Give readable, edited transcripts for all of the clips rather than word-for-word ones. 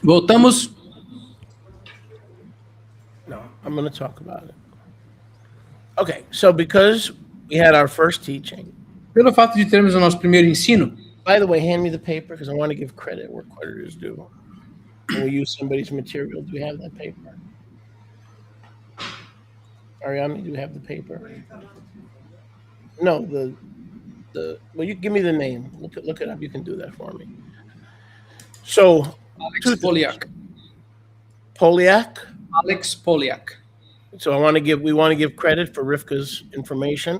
Voltamos. No, I'm going to talk about it. Okay, so because we had our first teaching. Pelo fato de termos o nosso primeiro ensino. By the way, hand me the paper because I want to give credit where credit is due. When we use somebody's material, do we have that paper? Ariane, do you have the paper? No, well, you give me the name. Look it up. You can do that for me. So, Alex Poliak. Poliak? Alex Poliak. So we want to give credit for Rivka's information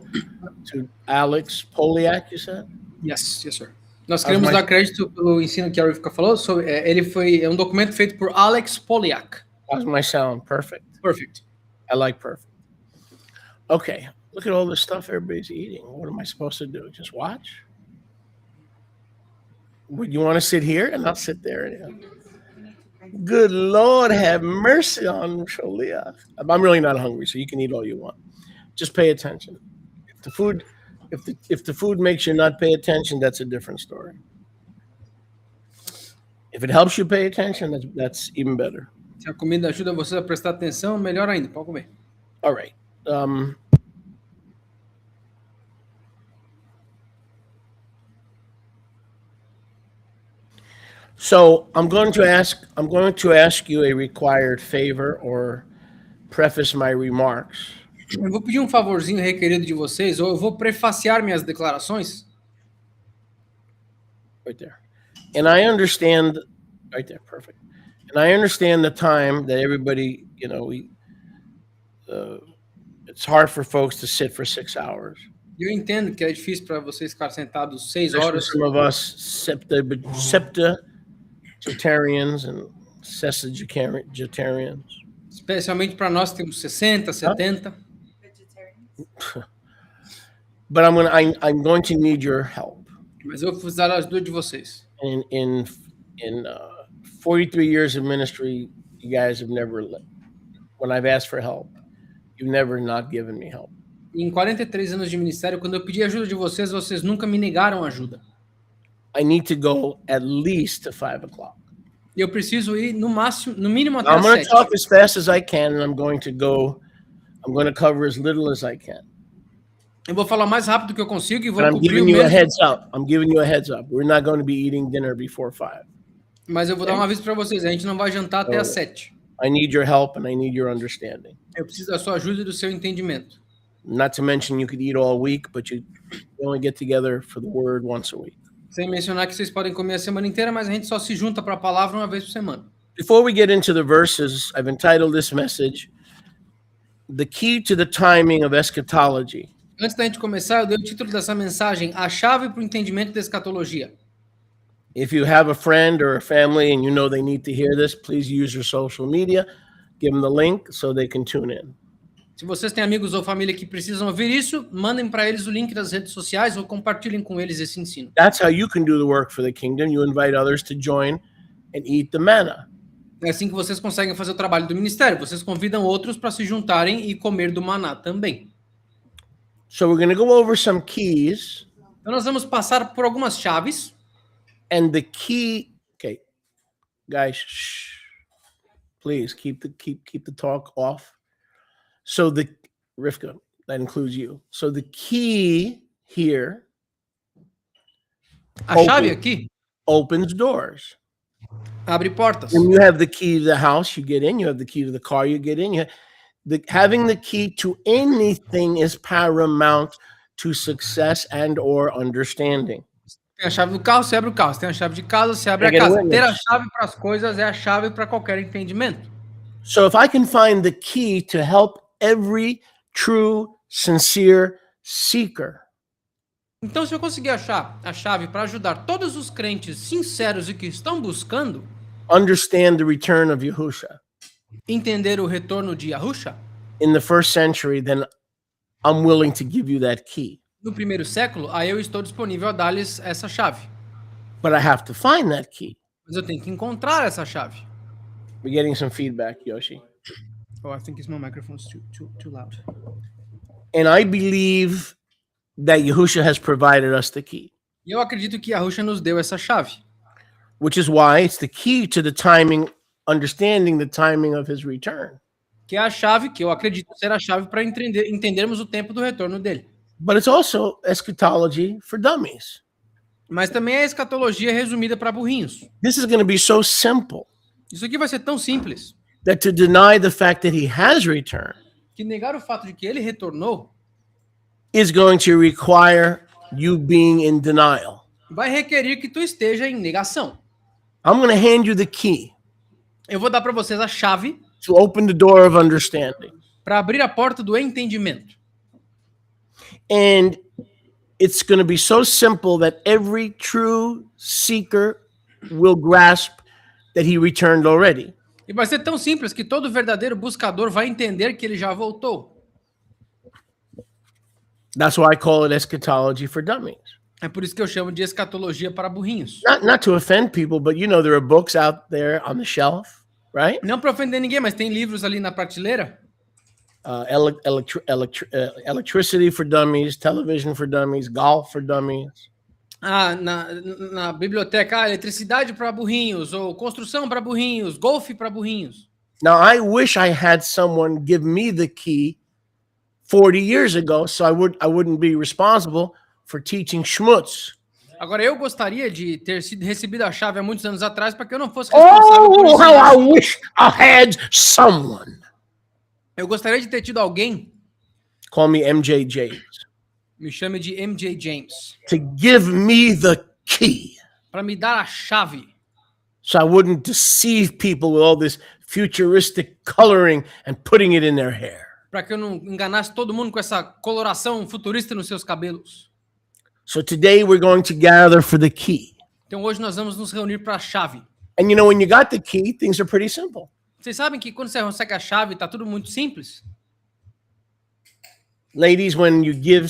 to Alex Poliak, you said? Yes, sir. Nós queremos dar crédito pelo ensino que a Rivka falou. É um documento feito por Alex Poliak. How's my sound? Perfect? Perfect. I like perfect. Okay, look at all this stuff everybody's eating. What am I supposed to do? Just watch? Would you want to sit here? And I'll sit there. Good Lord, have mercy on Sholiach. I'm really not hungry, so you can eat all you want. Just pay attention. If the food makes you not pay attention, that's a different story. If it helps you pay attention, that's even better. Se a comida ajuda você a prestar atenção, melhor ainda. Pode comer. All right. So I'm going to ask you a required favor or preface my remarks. Eu vou pedir um favorzinho requerido de vocês, ou eu vou prefaciar minhas declarações. Right there. And I understand, right there, perfect. And I understand the time that everybody, it's hard for folks to sit for 6 hours. Eu entendo que é difícil para vocês ficar sentados 6 horas. Some of us septuagenarians and sesquigenarians. Especialmente para nós que temos 60, 70. But I'm going to need your help. Mas eu vou precisar da ajuda de vocês. In 43 years of ministry, you guys have never, when I've asked for help, you've never not given me help. Em 43 anos de ministério, quando eu pedi ajuda de vocês, vocês nunca me negaram ajuda. I need to go at least to 5 o'clock. Eu preciso ir no mínimo até I'm às going to 7. talk as fast as I can, and I'm going to cover as little as I can. Eu vou falar mais rápido que eu consigo e vou I'm cobrir o giving you a mesmo. heads up. I'm giving you a heads up. We're not going to be eating dinner before 5. Mas eu vou dar um aviso para vocês, a gente não vai jantar até às 7. I need your help and I need your understanding. Eu preciso da sua ajuda e do seu entendimento. Not to mention you could eat all week, but you only get together for the word once a week. Sem mencionar que vocês podem comer a semana inteira, mas a gente só se junta para a palavra uma vez por semana. Before we get into the verses, I've entitled this message, The Key to the Timing of Eschatology. Antes da gente começar, eu dei o título dessa mensagem, A Chave para o Entendimento da Escatologia. If you have a friend or a family and you know they need to hear this, please use your social media. Give them the link so they can tune in. Se vocês têm amigos ou família que precisam ouvir isso, mandem para eles o link das redes sociais ou compartilhem com eles esse ensino. That's how you can do the work for the kingdom. You invite others to join and eat the manna. É assim que vocês conseguem fazer o trabalho do ministério. Vocês convidam outros para se juntarem e comer do maná também. So we're going to go over some keys. Então nós vamos passar por algumas chaves. And the key, okay, guys, shh, please keep the talk off. So Rivka, that includes you. So the key here. A chave aqui opens doors. Abre portas. When you have the key to the house, you get in. You have the key to the car, you get in. Having the key to anything is paramount to success and or understanding. Tem a chave do carro, você abre o carro. Você tem a chave de casa, você abre a casa. Ter a chave para as coisas é a chave para qualquer entendimento. So if I can find the key to help every true, sincere seeker. Então, se eu conseguir achar a chave para ajudar todos os crentes sinceros e que estão buscando understand the return of Yahusha, entender o retorno de Yahusha in the first century, then I'm willing to give you that key. No primeiro século, aí eu estou disponível a dar-lhes essa chave. But I have to find that key. Mas eu tenho que encontrar essa chave. We're getting some feedback, Yoshi. Oh, I think my microphone's too loud. And I believe that Yahusha has provided us the key. E eu acredito que Yahusha nos deu essa chave. Which is why it's the key to the timing understanding the timing of his return. Que é a chave, que eu acredito ser a chave para entendermos o tempo do retorno dele. But it's also eschatology for dummies. Mas também é a escatologia resumida para burrinhos. This is going to be so simple Isso aqui vai ser tão simples that to deny the fact that he has returned que negar o fato de que ele retornou is going to require you being in denial. vai requerir que tu esteja em negação. I'm going to hand you the key Eu vou dar para vocês a chave to open the door of understanding. para abrir a porta do entendimento. And it's going to be so simple that every true seeker will grasp that he returned already. E vai ser tão simples que todo verdadeiro buscador vai entender que ele já voltou. That's why I call it eschatology for dummies. É por isso que eu chamo de escatologia para burrinhos. Not to offend people, but you know there are books out there on the shelf, right? Não para ofender ninguém, mas tem livros ali na prateleira. Electricity for dummies, television for dummies, golf for dummies. Na biblioteca, eletricidade para burrinhos, ou construção para burrinhos, golfe para burrinhos. Now, I wish I had someone give me the key 40 years ago, so I wouldn't be responsible for teaching schmutz. Agora, eu gostaria de ter recebido a chave há muitos anos atrás para que eu não fosse responsável por Oh, how I wish I had someone. Eu gostaria de ter tido alguém, Call me MJ James. me chame de MJ James, To give me the key, para me dar a chave, so I wouldn't deceive people with all this futuristic coloring and putting it in their hair. para que eu não enganasse todo mundo com essa coloração futurista nos seus cabelos. So today we're going to gather for the key. Então hoje nós vamos nos reunir para a chave. And you know, when you got the key, things are pretty simple. Vocês sabem que quando você consegue a chave, tá tudo muito simples? Ladies, when you give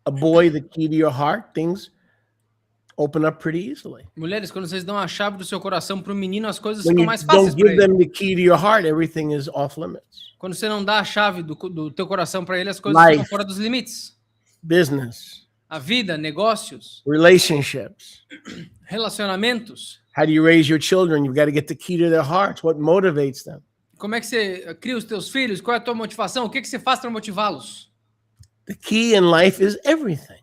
a boy the key to your heart, things open up pretty easily. Mulheres, quando vocês dão a chave do seu coração para o menino, as coisas When ficam you mais fáceis don't para give ele. them the key to your heart, everything is off limits. Quando você não dá a chave do teu coração para ele, as coisas Life. ficam fora dos limites. Business, A vida, negócios, relationships. relacionamentos. How do you raise your children? You've got to get the key to their hearts. What motivates them? Como é que você cria os teus filhos? Qual é a tua motivação? O que você faz para motivá-los? The key in life is everything.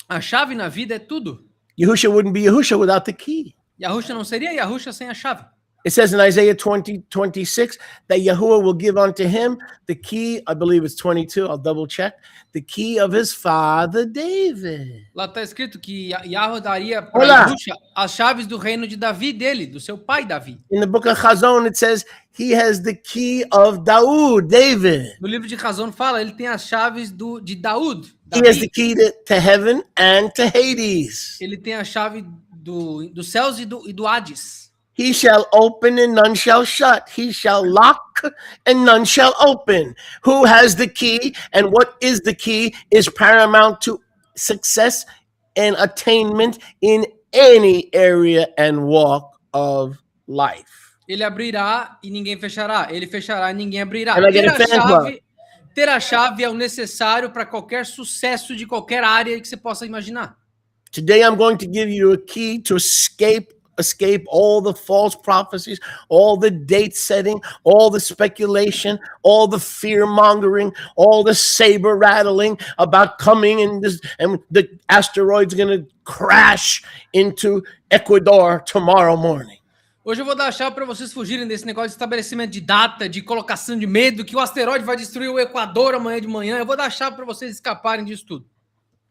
A chave na vida é tudo. Yahusha wouldn't be Yahusha without the key. Yahusha não seria Yahusha sem a chave. It says in Isaiah 20:26 that Yahuwah will give unto him the key, I believe it's 22, I'll double check, the key of his father David. Lá está escrito que Yahweh daria para Olá. Yahusha as chaves do reino de Davi dele, do seu pai Davi. In the book of Chazon, it says he has the key of Daud, David. No livro de Razão fala, ele tem as chaves de Daud. He has the Davi. key to heaven and to Hades. Ele tem a chave dos céus e do Hades. He shall open and none shall shut. He shall lock and none shall open. Who has the key and what is the key is paramount to success and attainment in any area and walk of life. Ele abrirá e ninguém fechará. Ele fechará e ninguém abrirá. And I get a fan club. Ter a chave é o necessário para qualquer sucesso de qualquer área que você possa imaginar. Today I'm going to give you a key to escape all the false prophecies, all the date setting, all the speculation, all the fear mongering, all the saber rattling about coming and the asteroid's going to crash into Ecuador tomorrow morning. Hoje eu vou dar a chave para vocês fugirem desse negócio de estabelecimento de data, de colocação de medo, que o asteroide vai destruir o Equador amanhã de manhã. Eu vou dar a chave para vocês escaparem disso tudo.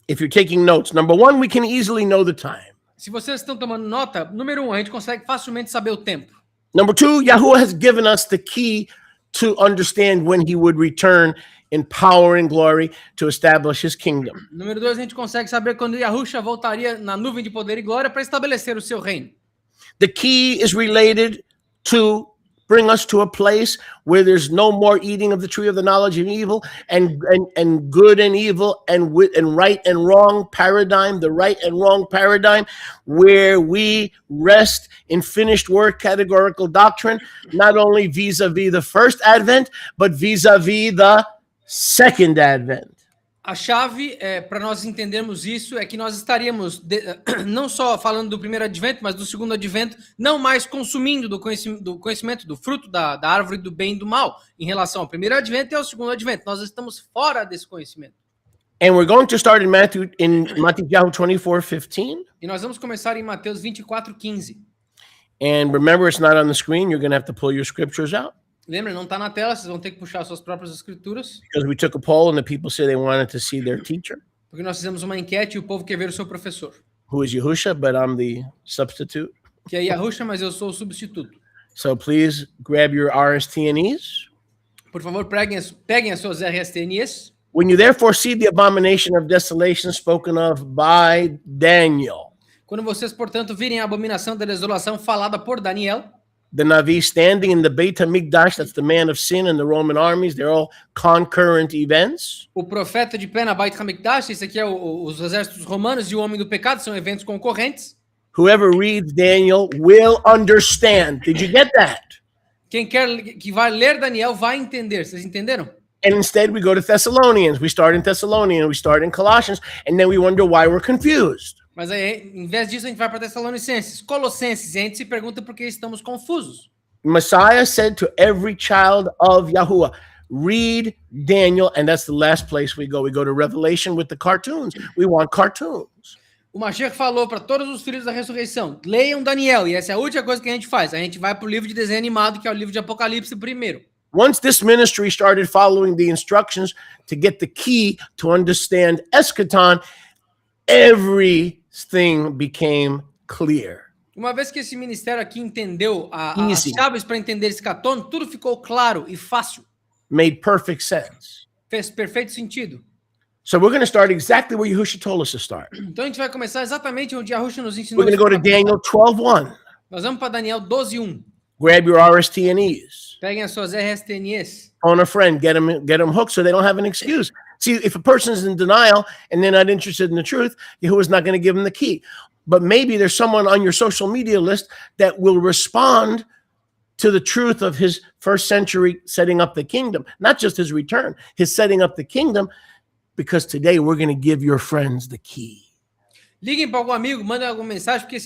If you're taking notes, number one, we can easily know the time. Se vocês estão tomando nota, número 1, a gente consegue facilmente saber o tempo. Number two, Yahuwah has given us the key to understand when he would return in power and glory to establish his kingdom. Número 2, a gente consegue saber quando Yahusha voltaria na nuvem de poder e glória para estabelecer o seu reino. The key is related to bring us to a place where there's no more eating of the tree of the knowledge of evil and good and evil and right and wrong paradigm, the right and wrong paradigm, where we rest in finished work categorical doctrine, not only vis-a-vis the first advent, but vis-a-vis the second advent. A chave para nós entendermos isso é que nós estaríamos não só falando do primeiro advento, mas do segundo advento, não mais consumindo do conhecimento do fruto da árvore do bem e do mal em relação ao primeiro advento e ao segundo advento. Nós estamos fora desse conhecimento. And we're going to start in Matthew 24:15. E nós vamos começar em Mateus 24:15. And remember, it's not on the screen. You're going to have to pull your scriptures out. Lembra, não está na tela, vocês vão ter que puxar suas próprias escrituras. Because we took a poll and the people said they wanted to see their teacher, Porque nós fizemos uma enquete e o povo quer ver o seu professor. who is Yahusha, but I'm the substitute. Que é Yahusha, mas eu sou o substituto. So please grab your RSTNEs. Por favor, peguem as suas RSTNEs. When you therefore see the abomination of desolation spoken of by Daniel, Quando vocês, portanto, virem a abominação da desolação falada por Daniel, the Navi standing in the Beit HaMikdash, that's the man of sin and the Roman armies, they're all concurrent events. o profeta de pé na Beit HaMikdash, esse aqui é os exércitos romanos e o homem do pecado, são eventos concorrentes. Whoever reads Daniel will understand. Did you get that? Quem que vai ler Daniel vai entender. Vocês entenderam? And instead we go to Thessalonians. We start in Thessalonians, we start in Colossians, and then we wonder why we're confused. Mas aí, em vez disso, a gente vai para Tessalonicenses, Colossenses, e a gente se pergunta por que estamos confusos. Messiah said to every child of Yahuwah, read Daniel, and that's the last place we go. We go to Revelation with the cartoons. We want cartoons. O Mashiach falou para todos os filhos da ressurreição, leiam Daniel, e essa é a última coisa que a gente faz. A gente vai para o livro de desenho animado, que é o livro de Apocalipse primeiro. Once this ministry started following the instructions to get the key to understand eschaton, everything became clear. Uma vez que esse ministério aqui entendeu as chaves para entender escatom, tudo ficou claro e fácil. Made perfect sense. Fez perfeito sentido. So we're going to start exactly where Yahushua told us to start. Então a gente vai começar exatamente onde Yahushua nos ensinou. We're going to go to Daniel 12:1. Nós vamos para Daniel 12:1. Grab your RSTNEs. Peguem as suas RSTNEs. Phone a friend, get them hooked so they don't have an excuse. See, if a person's in denial and they're not interested in the truth, Yahuwah's not going to give them the key. But maybe there's someone on your social media list that will respond to the truth of his first century setting up the kingdom, not just his return, his setting up the kingdom, because today we're going to give your friends the key. Liguem para algum amigo, mandem alguma mensagem, porque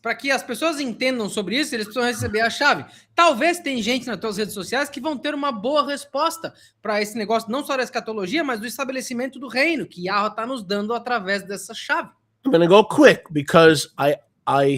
para que as pessoas entendam sobre isso, eles precisam receber a chave. Talvez tem gente nas suas redes sociais que vão ter uma boa resposta para esse negócio, não só da escatologia, mas do estabelecimento do reino, que Yahweh está nos dando através dessa chave. I'm going to go quick because I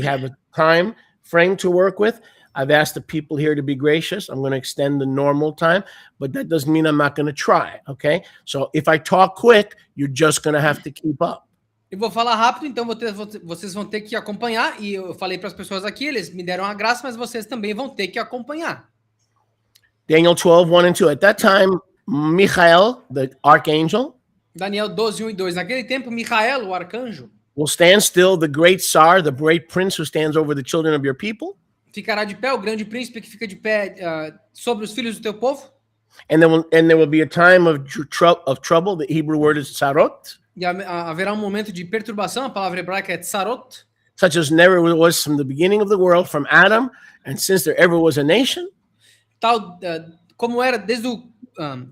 have a time frame to work with. I've asked the people here to be gracious. I'm going to extend the normal time, but that doesn't mean I'm not going to try, okay? So if I talk quick, you're just going to have to keep up. Eu vou falar rápido, então vocês vão ter que acompanhar. E eu falei para as pessoas aqui, eles me deram a graça, mas vocês também vão ter que acompanhar. Daniel 12:1 and 2. At that time, Michael, the archangel, Daniel 12:1 e 2. Naquele tempo, Michael, o arcanjo, will stand still, the great Tsar, the great prince who stands over the children of your people. Ficará de pé, o grande príncipe que fica de pé sobre os filhos do teu povo. And there will be a time of trouble. The Hebrew word is tsarot. E haverá momento de perturbação, a palavra hebraica é tsarot. Such as never was from the beginning of the world, from Adam, and since there ever was a nation. Tal como era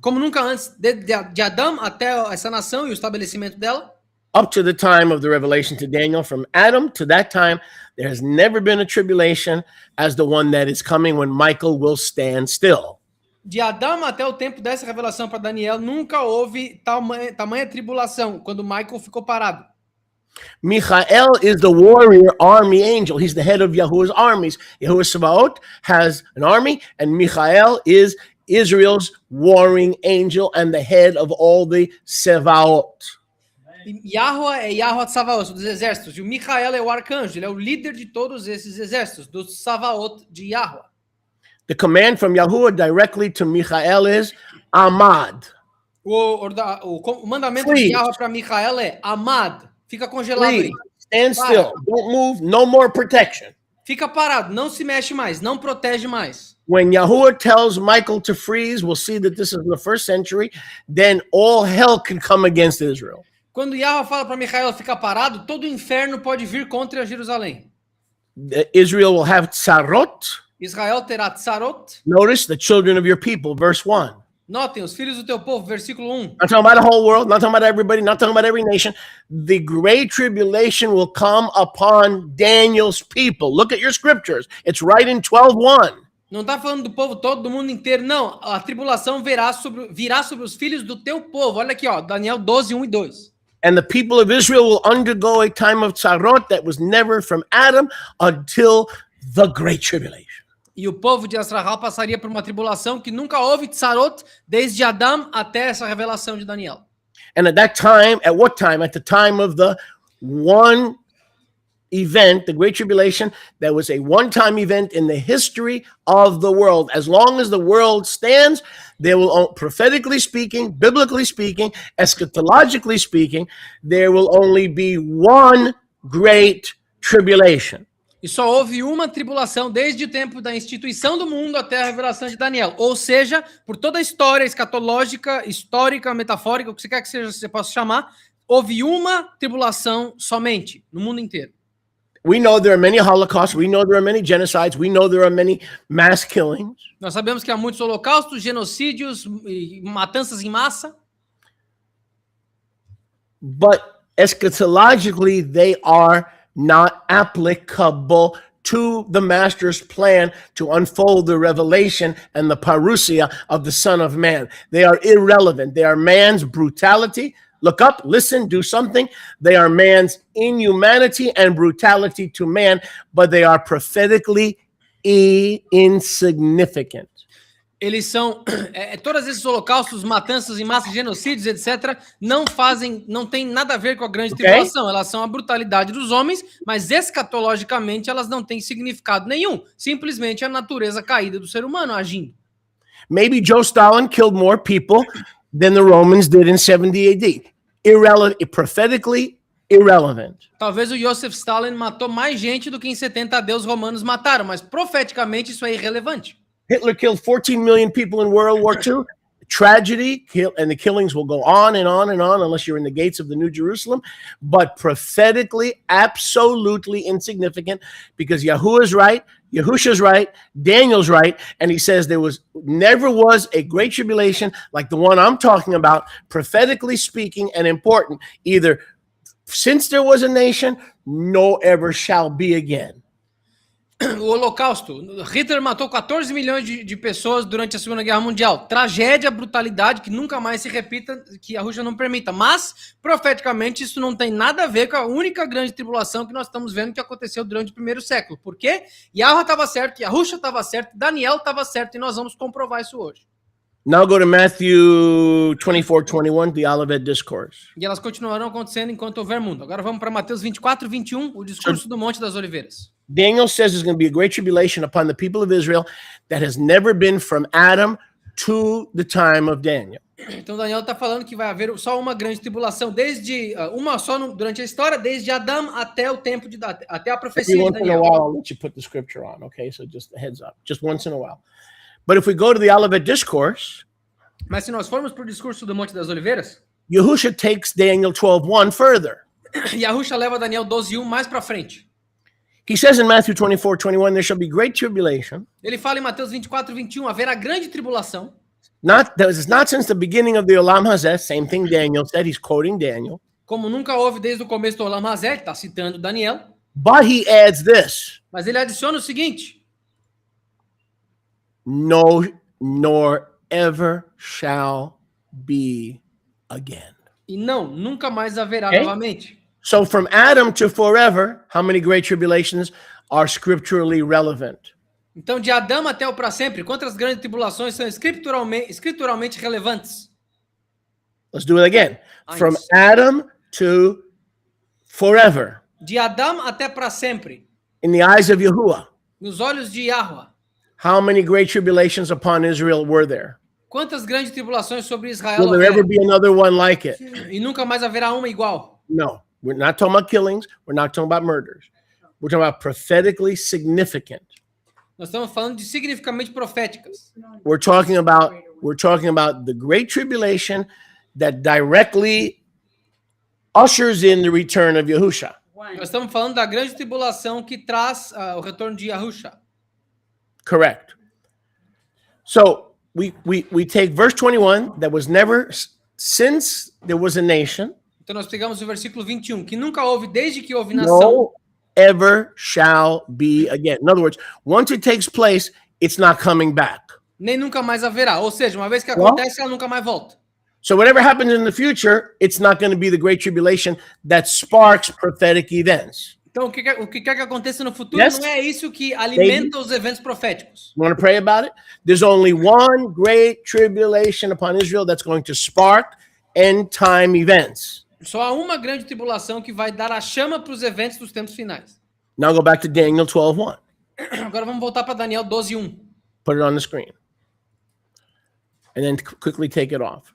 como nunca antes, de Adão até essa nação e o estabelecimento dela. Up to the time of the revelation to Daniel, from Adam to that time, there has never been a tribulation as the one that is coming when Michael will stand still. De Adão até o tempo dessa revelação para Daniel, nunca houve tamanha tribulação, quando Michael ficou parado. Michael is the warrior army angel. He's the head of Yahuwah's armies. Yahuwah Sabaoth has an army, and Michael is Israel's warring angel and the head of all the Sevaot. Yahweh é Yahweh de Savaot, dos exércitos, e o Michael é o arcanjo, ele é o líder de todos esses exércitos, dos Savaot de Yahweh. The command from Yahuwah directly to Michael is Amad. O mandamento de Yahweh para Michael é Amad, fica congelado aí. Stand still, don't move, no more protection. Fica parado, não se mexe mais, não protege mais. When Yahuwah tells Michael to freeze, we'll see that this is in the first century, then all hell can come against Israel. Quando Yahweh fala para Michael ficar parado, todo o inferno pode vir contra Jerusalém. Israel will have tsarot. Israel terá tsarot. Notice the children of your people, verse 1. Notem, os filhos do teu povo, versículo 1. Not talking about the whole world, not talking about everybody, not talking about every nation. The great tribulation will come upon Daniel's people. Look at your scriptures. It's right in 12:1. Não está falando do povo todo, do mundo inteiro, não. A tribulação virá sobre os filhos do teu povo. Olha aqui, ó, Daniel 12, 1 e 2. And the people of Israel will undergo a time of tzarot that was never from Adam until the great tribulation. E o povo de Israel passaria por uma tribulação que nunca houve tzarot desde Adão até essa revelação de Daniel. And at that time, at what time? At the time of the one event, the Great Tribulation, that was a one-time event in the history of the world. As long as the world stands, there will, prophetically speaking, biblically speaking, eschatologically speaking, there will only be one great tribulation. E só houve uma tribulação desde o tempo da instituição do mundo até a revelação de Daniel. Ou seja, por toda a história escatológica, histórica, metafórica, o que você quer que seja, você possa chamar, houve uma tribulação somente no mundo inteiro. We know there are many holocausts. We know there are many genocides. We know there are many mass killings. Nós sabemos que há muitos holocaustos, genocídios e matanças em massa. But eschatologically, they are not applicable to the master's plan to unfold the revelation and the parousia of the Son of Man. They are irrelevant. They are man's brutality. Look up, listen, do something. They are man's inhumanity and brutality to man, but they are prophetically insignificant. Eles são, todos esses holocaustos, matanças em massa, genocídios, etc., não tem nada a ver com a grande tribulação. Elas são a brutalidade dos homens, mas escatologicamente elas não têm significado nenhum. Simplesmente a natureza caída do ser humano agindo. Maybe Joe Stalin killed more people than the Romans did in 70 AD. Irrelevant, prophetically irrelevant. Talvez o Joseph Stalin matou mais gente do que em 70 AD os romanos mataram, mas profeticamente isso é irrelevante. Hitler killed 14 million people in World War II. Tragedy, and the killings will go on and on and on unless you're in the gates of the New Jerusalem. But prophetically, absolutely insignificant because Yahuwah's right, Yahusha's right, Daniel's right, and he says there never was a great tribulation like the one I'm talking about, prophetically speaking, and important, either since there was a nation, nor ever shall be again. O Holocausto. Hitler matou 14 milhões de pessoas durante a Segunda Guerra Mundial. Tragédia, brutalidade, que nunca mais se repita, que a Rússia não permita. Mas, profeticamente, isso não tem nada a ver com a única grande tribulação que nós estamos vendo que aconteceu durante o primeiro século. Por quê? Yahweh estava certo, Yahusha estava certo, Daniel estava certo, e nós vamos comprovar isso hoje. Now go to Matthew 24:21, the Olivet Discourse. E elas continuarão acontecendo enquanto houver mundo. Agora vamos para Mateus 24, 21, o discurso do Monte das Oliveiras. Daniel says there's going to be a great tribulation upon the people of Israel that has never been from Adam to the time of Daniel. Então Daniel está falando que vai haver só uma grande tribulação, desde uma só durante a história, desde Adão até o tempo até a profecia de Daniel. Once in a while, I'll let you put the scripture on, okay? So just a heads up, just once in a while. But if we go to the Olivet Discourse, mas se nós formos para o discurso do Monte das Oliveiras, Yahusha takes Daniel 12:1 further. Yahusha leva Daniel 12:1 mais para frente. He says in Matthew 24:21, there shall be great tribulation. Ele fala em Mateus 24, 21, haverá grande tribulação. Not since the beginning of the Olam Hazeh, same thing Daniel said, he's quoting Daniel. Como nunca houve desde o começo do Olam Hazeh, está citando Daniel. But he adds this. Mas ele adiciona o seguinte: no, nor ever shall be again. E não, nunca mais haverá novamente. So from Adam to forever, how many great tribulations are scripturally relevant? Então de Adão até o para sempre, quantas grandes tribulações são escrituralmente relevantes? Let's do it again. From Adam to forever. De Adão até para sempre. In the eyes of Yahuwah. Nos olhos de Yahweh. How many great tribulations upon Israel were there? Quantas grandes tribulações sobre Israel Will there ever be another one like it? E nunca mais haverá uma igual. No, we're not talking about killings. We're not talking about murders. We're talking about prophetically significant. Nós estamos falando de significativamente proféticas. We're talking about the great tribulation that directly ushers in the return of Yahusha. Nós estamos falando da grande tribulação que traz o retorno de Yahusha. Correct. So we take verse 21 that was never since there was a nation. Então nós pegamos o versículo 21, que nunca houve desde que houve nação. No ever shall be again. In other words, once it takes place, it's not coming back. Nem nunca mais haverá. Ou seja, uma vez que acontece, ela nunca mais volta. So whatever happens in the future, it's not going to be the Great Tribulation that sparks prophetic events. Então, o que quer que aconteça no futuro Yes. não é isso que alimenta os eventos proféticos. You want to pray about it? There's only one great tribulation upon Israel that's going to spark end time events. Só há uma grande tribulação que vai dar a chama para os eventos dos tempos finais. Now go back to Daniel 12:1. Agora vamos voltar para Daniel 12:1. Put it on the screen. And then quickly take it off.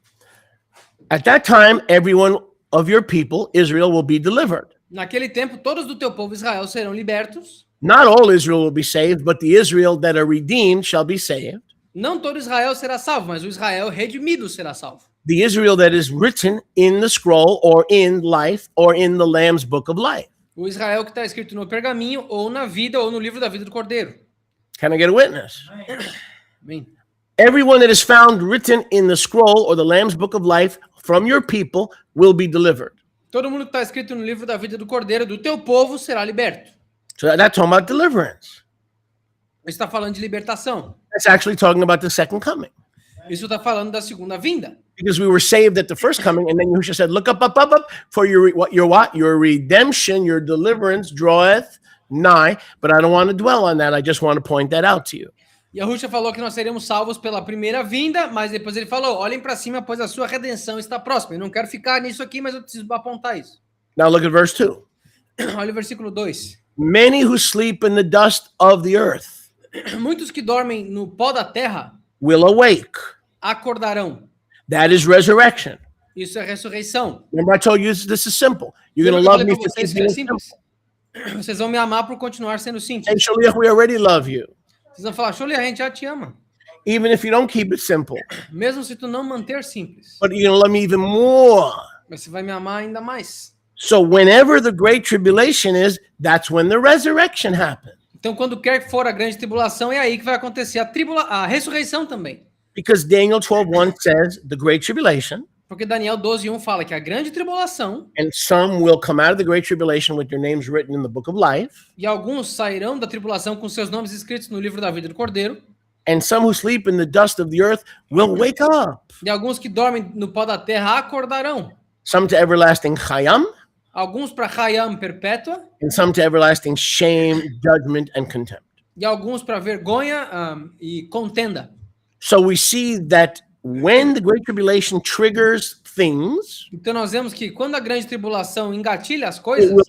At that time, everyone of your people, Israel, will be delivered. Naquele tempo, todos do teu povo Israel serão libertos. Not all Israel will be saved, but the Israel that are redeemed shall be saved. Não todo Israel será salvo, mas o Israel redimido será salvo. The Israel that is written in the scroll or in life or in the Lamb's book of life. O Israel que está escrito no pergaminho, ou na vida, ou no livro da vida do Cordeiro. Can I get a witness? Amém. Everyone that is found written in the scroll or the Lamb's book of life from your people will be delivered. Todo mundo que está escrito no livro da vida do Cordeiro, do teu povo, será liberto. So that's talking about deliverance. Isso está falando de libertação. That's actually talking about the second coming. Isso está falando da segunda vinda. Because we were saved at the first coming, and then Yahushua said, "Look up, for your redemption, your deliverance draweth nigh." But I don't want to dwell on that. I just want to point that out to you. Yahushua falou que nós seremos salvos pela primeira vinda, mas depois ele falou: olhem para cima, pois a sua redenção está próxima. Eu não quero ficar nisso aqui, mas eu preciso apontar isso. Now look at verse 2. Olha o versículo 2. Many who sleep in the dust of the earth Muitos que dormem no pó da terra will awake. acordarão. That is resurrection. Isso é ressurreição. Remember I told you this is simple. You're going to love me for keeping it simple. Vocês vão me amar por continuar sendo simples. Hey, Shaliach, we already love you. Vocês vão falar: Sholi, a gente já te ama. Even if you don't keep it simple. Mesmo se tu não manter simples. But you're going to love me even more. Mas você vai me amar ainda mais. So whenever the great tribulation is, that's when the resurrection happens. Então, quando quer que for a grande tribulação, é aí que vai acontecer a ressurreição também. Because Daniel 12:1 says the great tribulation. Porque Daniel 12:1 fala que a grande tribulação, And some will come out of the great tribulation with their names written in the book of life. e alguns sairão da tribulação com seus nomes escritos no livro da vida do Cordeiro, And some who sleep in the dust of the earth will wake up. e alguns que dormem no pó da terra acordarão. Some to everlasting chayam, Alguns para Hayam perpétua, and some to everlasting shame, judgment, and contempt. e alguns para vergonha e contenda. So we see that when the great tribulation triggers things, Então nós vemos que quando a grande tribulação engatilha as it coisas, will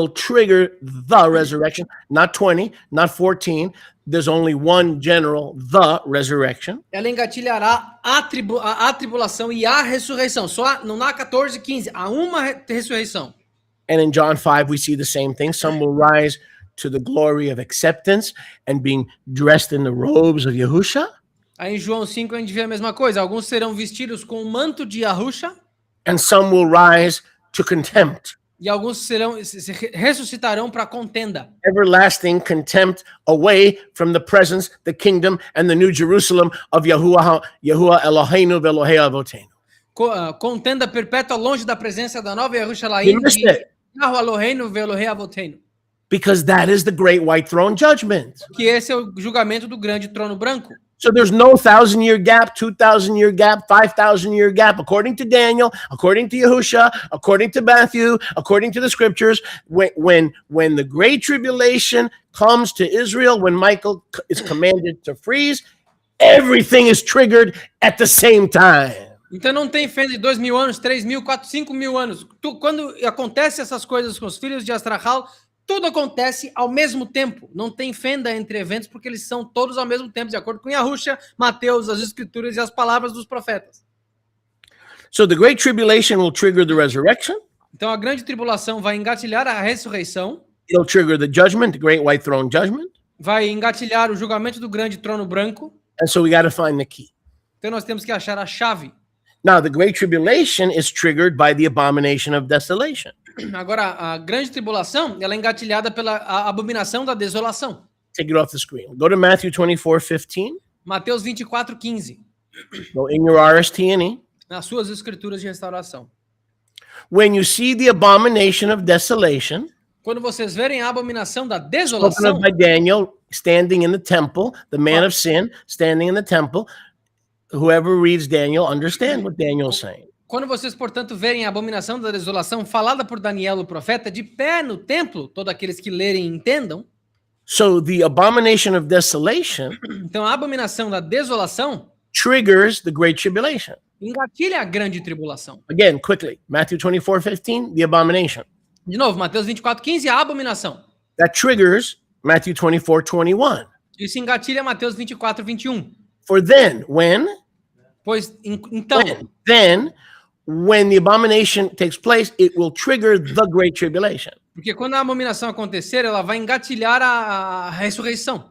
trigger the resurrection, not 20, not 14. There's only one general, the resurrection. ela engatilhará a tribulação e a ressurreição. Não há 14, 15, há uma ressurreição. And in John 5, we see the same thing. Some will rise to the glory of acceptance and being dressed in the robes of Yahusha. Aí em João 5 a gente vê a mesma coisa. Alguns serão vestidos com o manto de Yahusha, And some will rise to contempt, e alguns se ressuscitarão para contenda. everlasting contempt away from the presence, the kingdom, and the new Jerusalem of Yahuwah Eloheinu ve'Elohei Avotenu. Contenda perpétua longe da presença da nova Yerushalayim. You missed it. Yahweh Eloheinu ve'Elohei Avotenu. Because that is the great white throne judgment. Que esse é o julgamento do grande trono branco. So there's no 1,000-year gap, 2,000-year gap, 5,000-year gap. According to Daniel, according to Yahusha, according to Matthew, according to the scriptures, when the great tribulation comes to Israel, when Michael is commanded to freeze, everything is triggered at the same time. Então não tem fé de 2.000 anos, 3.000, 4.000, 5.000 anos. Quando acontece essas coisas com os filhos de Astrahal, tudo acontece ao mesmo tempo. Não tem fenda entre eventos, porque eles são todos ao mesmo tempo, de acordo com Yahusha, Mateus, as escrituras e as palavras dos profetas. So the great tribulation will trigger the resurrection. Então a grande tribulação vai engatilhar a ressurreição, It'll trigger the judgment, the great white throne judgment. vai engatilhar o julgamento do grande trono branco. And so we got to find the key. Então nós temos que achar a chave. Now, the great tribulation is triggered by the abomination of desolation. Agora, a grande tribulação, ela é engatilhada pela abominação da desolação. Take it off the screen. Go to Matthew 24:15. Mateus 24:15. Go in your RST&E. Nas suas escrituras de restauração. When you see the abomination of desolation, Quando vocês verem a abominação da spoken desolação, of by Daniel standing in the temple, the man of sin standing in the temple, whoever reads Daniel understand what Daniel's saying. quando vocês, portanto, verem a abominação da desolação falada por Daniel, o profeta, de pé no templo, todos aqueles que lerem entendam. So the abomination of desolation Então, a abominação da desolação triggers the great tribulation. engatilha a grande tribulação. Again, quickly, Matthew 24:15, the abomination. De novo, Mateus 24:15, a abominação. That triggers Matthew 24:21. Isso engatilha Mateus 24:21. For then, when when the abomination takes place, it will trigger the great tribulation. Porque quando a abominação acontecer, ela vai engatilhar a ressurreição.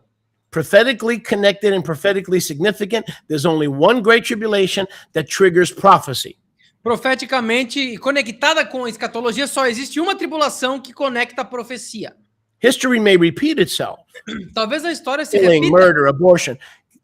Prophetically connected and prophetically significant, there's only one great tribulation that triggers prophecy. Profeticamente e conectada com a escatologia, só existe uma tribulação que conecta a profecia. History may repeat itself. Talvez a história se Killing, repita. murder, abortion.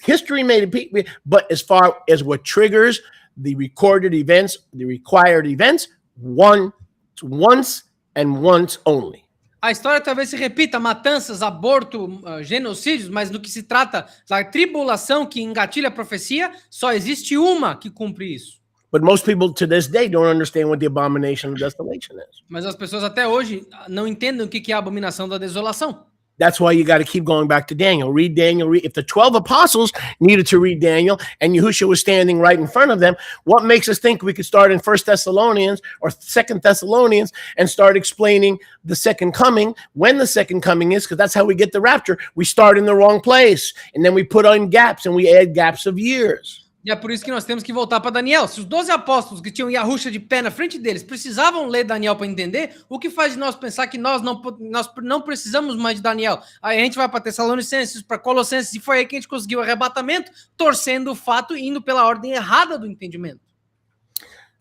History may repeat, but as far as what triggers the recorded events, the required events, once and once only. A história talvez se repita, matanças, aborto, genocídios, mas no que se trata da tribulação que engatilha a profecia, só existe uma que cumpre isso. But most people to this day don't understand what the abomination of desolation is. Mas as pessoas até hoje não entendem o que é a abominação da desolação. That's why you got to keep going back to Daniel. Read Daniel. If the 12 apostles needed to read Daniel and Yahushua was standing right in front of them, what makes us think we could start in 1 Thessalonians or 2 Thessalonians and start explaining the second coming, when the second coming is, because that's how we get the rapture. We start in the wrong place, and then we put on gaps, and we add gaps of years. E é por isso que nós temos que voltar para Daniel. Se os 12 apóstolos que tinham Yahushua de pé na frente deles precisavam ler Daniel para entender, o que faz de nós pensar que nós não precisamos mais de Daniel? Aí a gente vai para Tessalonicenses, para Colossenses, e foi aí que a gente conseguiu o arrebatamento, torcendo o fato e indo pela ordem errada do entendimento.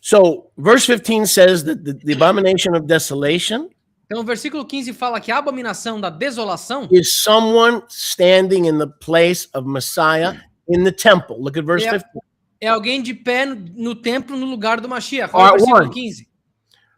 So, verse 15 says that the abomination of desolation Então o versículo 15 fala que a abominação da desolação is someone standing in the place of Messiah in the temple. Look at verse 15. É alguém de pé no templo no lugar do Mashiach. Olha o versículo 15.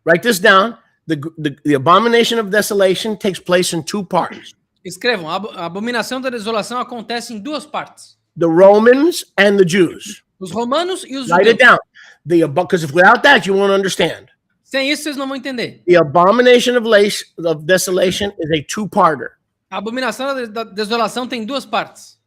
Write this down. The abomination of desolation takes place in two parts. Escrevam, a abominação da desolação acontece em duas partes. The Romans and the Jews. Os romanos e os Write it judeus. down. Because if without that, you won't understand. Sem isso, vocês não vão entender. The abomination of desolation is a two-parter. A abominação da desolação tem duas partes.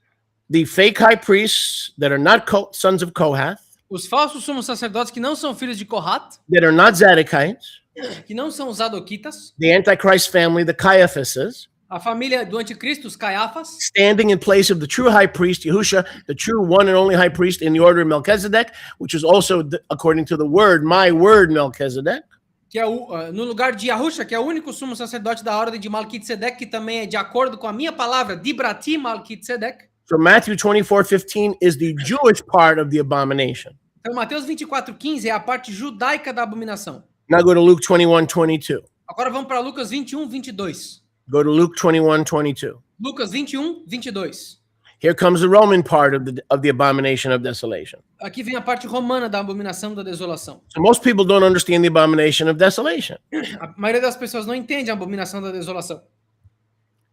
The fake high priests that are not sons of Kohath, Os falsos sumos sacerdotes que não são filhos de Kohat, that are not Zadokites, que não são os Zadoquitas, the Antichrist family, the Caiaphases, a família do anticristo, os Caiafas, standing in place of the true high priest, Yahushua, the true one and only high priest in the order of Melchizedek, which is also, according to the word, my word, Melchizedek. que é no lugar de Yahushua, que é o único sumo sacerdote da ordem de Malquitzedek, que também é de acordo com a minha palavra, Dibrati Malquitzedek. So Matthew 24:15 is the Jewish part of the abomination. Então, Mateus 24:15 é a parte judaica da abominação. Now go to Luke 21:22. Agora vamos para Lucas 21:22. Go to Luke 21:22. Lucas 21:22. Here comes the Roman part of the abomination of desolation. Aqui vem a parte romana da abominação da desolação. So most people don't understand the abomination of desolation. A maioria das pessoas não entende a abominação da desolação.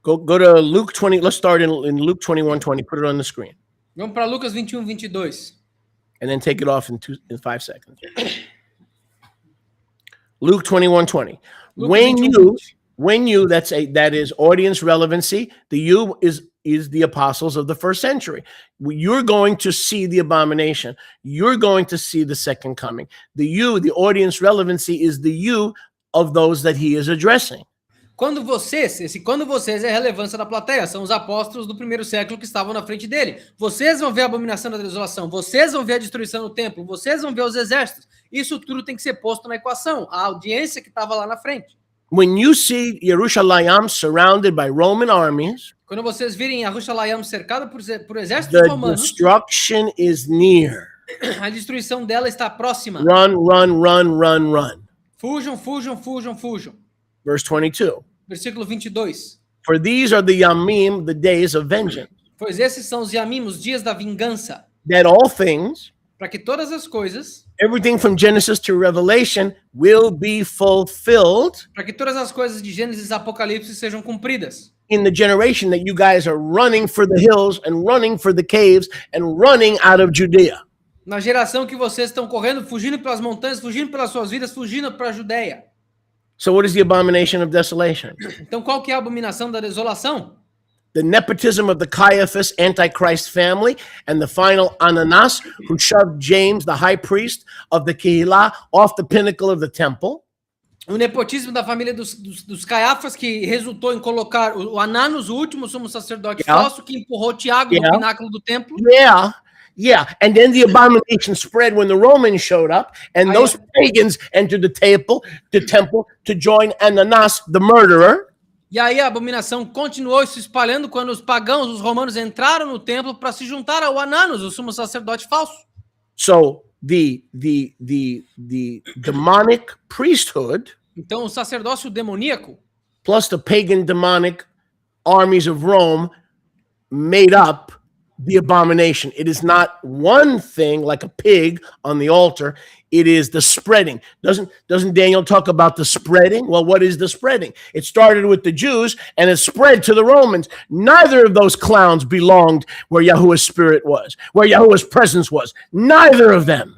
Go to Luke 20. Let's start in Luke 21:20. Put it on the screen. Vamos para Lucas 21:22. And then take it off in 5 seconds. Luke 21:20. When you, that is audience relevancy. The you is the apostles of the first century. You're going to see the abomination. You're going to see the second coming. The audience relevancy is the you of those that he is addressing. Quando vocês é a relevância da plateia, são os apóstolos do primeiro século que estavam na frente dele. Vocês vão ver a abominação da desolação, vocês vão ver a destruição do templo, vocês vão ver os exércitos. Isso tudo tem que ser posto na equação, a audiência que estava lá na frente. When you see Yerushalayim surrounded by Roman armies, quando vocês virem Yerushalayim cercado por exércitos the romanos, destruction is near. A destruição dela está próxima. Run. Fujam. Verse 22. Versículo 22. For these are the yamim, the days of vengeance. Pois esses são os Yamim, os dias da vingança, that all things, para que todas as coisas, everything from Genesis to Revelation, will be fulfilled para que todas as coisas de Gênesis e Apocalipse sejam cumpridas. in the generation that you guys are running for the hills and running for the caves and running out of Judea. Na geração que vocês estão correndo, fugindo pelas montanhas, fugindo pelas suas vidas, fugindo para a Judéia. So what is the abomination of desolation? Então qual que é a abominação da desolação? The nepotism of the Caiaphas Antichrist family and the final Ananas who shoved James, the high priest of the Kehillah, off the pinnacle of the temple. O nepotismo da família dos Caiafas, que resultou em colocar o Ananos, o último sumo sacerdote falso, que empurrou Tiago no pináculo do templo. Yeah. And then the abomination spread when the Romans showed up, and those pagans entered the temple to join Ananas, the murderer. E aí a abominação continuou se espalhando quando os pagãos, os romanos, entraram no templo para se juntar ao Ananos, o sumo sacerdote falso. So the demonic priesthood, então o sacerdócio demoníaco, plus the pagan demonic armies of Rome, made up the abomination. It is not one thing like a pig on the altar. It is the spreading. Doesn't Daniel talk about the spreading? Well, what is the spreading? It started with the Jews and it spread to the Romans. Neither of those clowns belonged where Yahuwah's spirit was, where Yahuwah's presence was. Neither of them.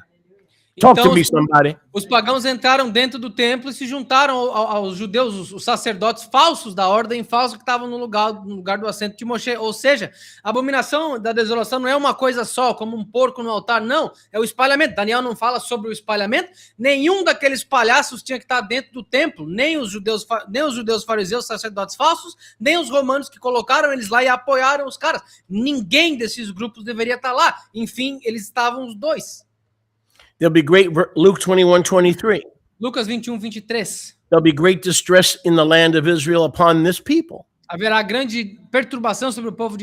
Talk to me, somebody. Os pagãos entraram dentro do templo e se juntaram aos judeus, os sacerdotes falsos da ordem falsa que estavam no lugar do assento de Moshe. Ou seja, a abominação da desolação não é uma coisa só, como um porco no altar, não. É o espalhamento. Daniel não fala sobre o espalhamento. Nenhum daqueles palhaços tinha que estar dentro do templo, nem os judeus fariseus, sacerdotes falsos, nem os romanos que colocaram eles lá e apoiaram os caras. Ninguém desses grupos deveria estar lá. Enfim, eles estavam os dois. There'll be great, Luke 21:23. Lucas 21:23. There'll be great distress in the land of Israel upon this people. Haverá grande perturbação sobre o povo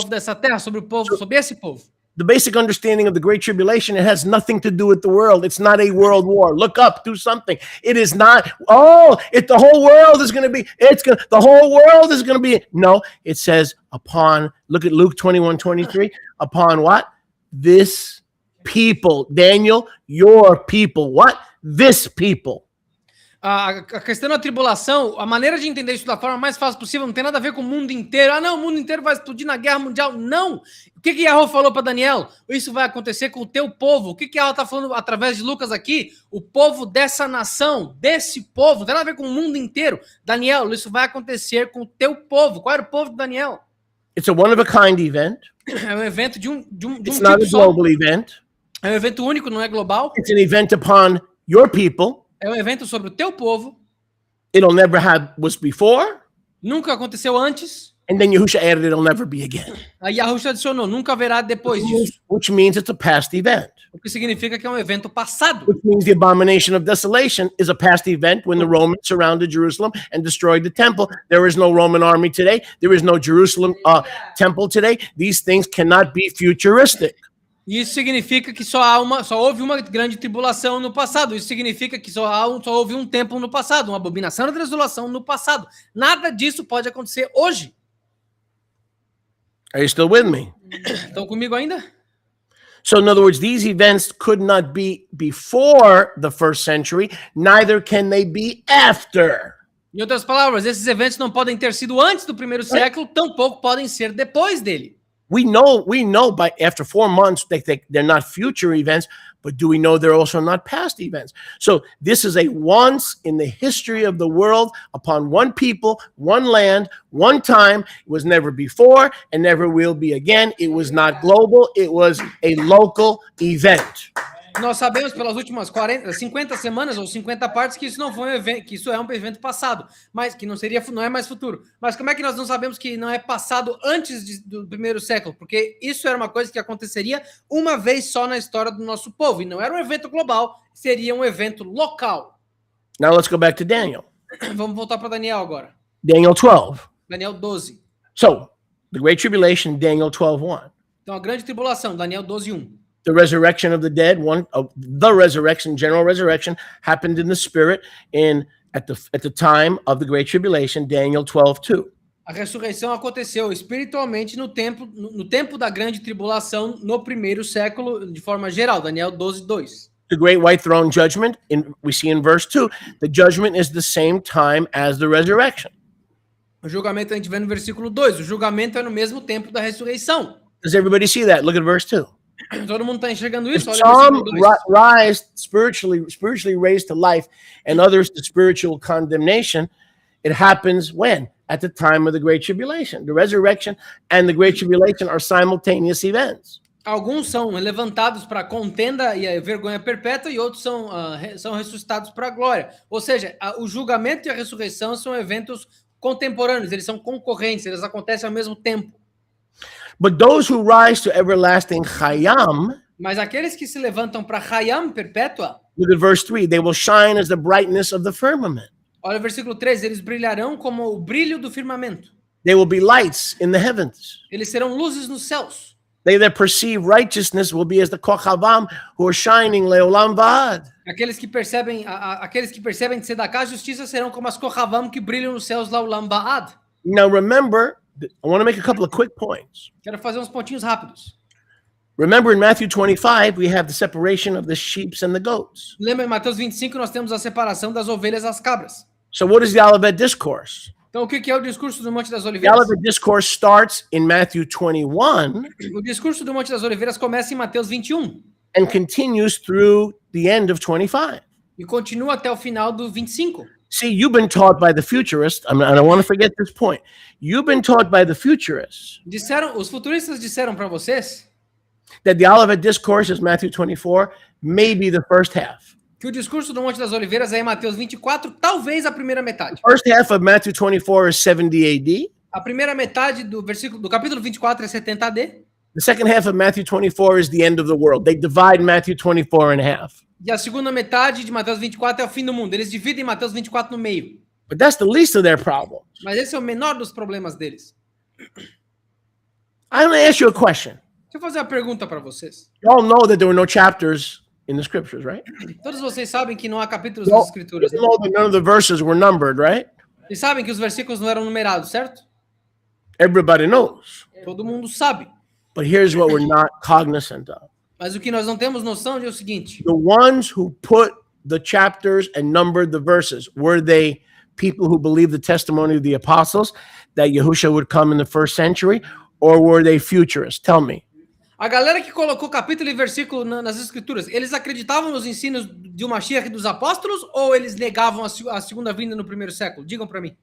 dessa terra, sobre esse povo. The basic understanding of the Great Tribulation, it has nothing to do with the world. It's not a world war. Look up, do something. It is not, the whole world is going to be, the whole world is going to be, no, it says look at Luke 21:23, upon what? This people. Daniel, your people. What? This people. A questão da tribulação, a maneira de entender isso da forma mais fácil possível, não tem nada a ver com o mundo inteiro. Não, o mundo inteiro vai explodir na guerra mundial. Não. O que Yahweh falou para Daniel? Isso vai acontecer com o teu povo. O que Yahweh está falando através de Lucas aqui? O povo dessa nação, desse povo. Não tem nada a ver com o mundo inteiro. Daniel, isso vai acontecer com o teu povo. Qual era o povo de Daniel? It's a one-of-a-kind event. É um evento de um It's tipo not a só. global event. É um evento único, não é global. It's an event upon your people. É um evento sobre o teu povo. It'll never was before. Nunca aconteceu antes. And then Yahusha added, it'll never be again. Aí Yahusha adicionou, nunca haverá depois disso. Which means it's a past event. O que significa que é um evento passado. Which means the abomination of desolation is a past event when the Romans surrounded Jerusalem and destroyed the temple. There is no Roman army today. There is no Jerusalem temple today. These things cannot be futuristic. Isso significa que só houve uma grande tribulação no passado. Isso significa que só houve um tempo no passado, uma abominação da desolação no passado. Nada disso pode acontecer hoje. Are you still with me? Estão comigo ainda? So in other words, these events could not be before the first century, neither can they be after. Em outras palavras, esses eventos não podem ter sido antes do primeiro século, tampouco podem ser depois dele. We know by after 4 months they're not future events, but do we know they're also not past events? So this is a once in the history of the world upon one people, one land, one time. It was never before and never will be again. It was not global. It was a local event. Nós sabemos pelas últimas 50 semanas ou 50 partes que isso não foi um evento, que isso é um evento passado, mas que não é mais futuro. Mas como é que nós não sabemos que não é passado antes do primeiro século? Porque isso era uma coisa que aconteceria uma vez só na história do nosso povo, e não era um evento global, seria um evento local. Now let's go back to Daniel. Vamos voltar para Daniel agora. Daniel 12. Daniel 12. So, the Great Tribulation, Daniel 12:1. Então a grande tribulação, Daniel 12:1. The resurrection of the dead, the resurrection, general resurrection, happened in the spirit at the time of the Great Tribulation, Daniel 12:2. A ressurreição aconteceu espiritualmente no tempo da grande tribulação, no primeiro século, de forma geral. Daniel 12:2. The great white throne judgment, we see in verse 2, the judgment is the same time as the resurrection. O julgamento a gente vê no versículo 2. O julgamento é no mesmo tempo da ressurreição. Does everybody see that? Look at verse 2. Todo mundo está enxergando If isso? Olha o some versículo 2. rise spiritually raised to life, and others to spiritual condemnation, it happens when? At the time of the Great Tribulation. The resurrection and the Great Tribulation are simultaneous events. Alguns são levantados para contenda e a vergonha perpétua, e outros são ressuscitados para a glória. Ou seja, o julgamento e a ressurreição são eventos contemporâneos, eles são concorrentes, eles acontecem ao mesmo tempo. But those who rise to everlasting Chayam, Mas aqueles que se levantam para Hayam perpétua, look at verse 3, they will shine as the brightness of the firmament. olha o versículo 3, eles brilharão como o brilho do firmamento. They will be lights in the heavens. Eles serão luzes nos céus. They that perceive righteousness will be as the Kochavam who are shining leolam va'ad. Aqueles que percebem de Sedaká, justiça serão como as Kohavam que brilham nos céus Laulam Ba'ad. Now remember, I want to make a couple of quick points. Quero fazer uns pontinhos rápidos. Remember in Matthew 25, we have the separation of the sheep and the goats. Lembra em Mateus 25 nós temos a separação das ovelhas das cabras. So what is the Olivet Discourse? Então o que é o discurso do Monte das The Oliveiras? Olivet Discourse starts in Matthew 21 O discurso do Monte das Oliveiras começa em Mateus 21 and continues through the end of 25. e continua até o final do 25. See, you've been taught by the futurists, and I don't want to forget this point. You've been taught by the futurists Os futuristas disseram para vocês that the Olivet Discourse is Matthew 24, maybe the first half. que o discurso do Monte das Oliveiras é em Mateus 24, talvez a primeira metade. First half of Matthew 24 is 70 AD. A primeira metade do capítulo 24 é 70 AD. The second half of Matthew 24 is the end of the world. They divide Matthew 24 in half. E a segunda metade de Mateus 24 é o fim do mundo. Eles dividem Mateus 24 no meio. But that's the least of their problems. Mas esse é o menor dos problemas deles. I want to ask you a question. Deixa eu fazer uma pergunta para vocês. You all know that there were no chapters in the scriptures, right? Todos vocês sabem que não há capítulos You nas all escrituras, né? know that none of the verses were numbered, right? E sabem que os versículos não eram numerados, certo? Everybody knows. Todo mundo sabe. But here's what we're not cognizant of. Mas o que nós não temos noção é o seguinte. The ones who put the chapters and numbered the verses, were they people who believed the testimony of the apostles that Yahushua would come in the first century, or were they futurists? Tell me. A galera que colocou capítulo e versículo nas escrituras, eles acreditavam nos ensinos de Mashiach e dos apóstolos ou eles negavam a segunda vinda no primeiro século? Digam para mim.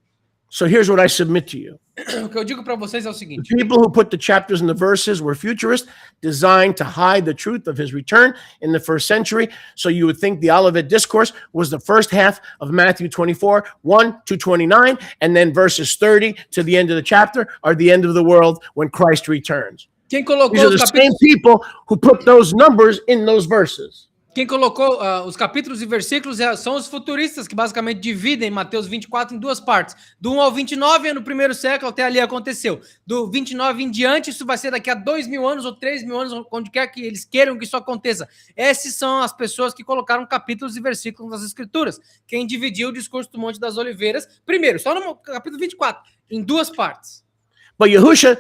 So here's what I submit to you. O que eu digo para vocês é o seguinte. The people who put the chapters and the verses were futurists, designed to hide the truth of his return in the first century. So you would think the Olivet Discourse was the first half of Matthew 24, 1 to 29, and then verses 30 to the end of the chapter are the end of the world when Christ returns. Quem colocou These are the same people who put those numbers in those verses. Quem colocou os capítulos e versículos são os futuristas, que basicamente dividem Mateus 24 em duas partes. Do 1 ao 29 é no primeiro século, até ali aconteceu. Do 29 em diante, isso vai ser daqui a 2.000 anos ou 3.000 anos, onde quer que eles queiram que isso aconteça. Essas são as pessoas que colocaram capítulos e versículos nas escrituras. Quem dividiu o discurso do Monte das Oliveiras, primeiro, só no capítulo 24, em duas partes. But Yahushua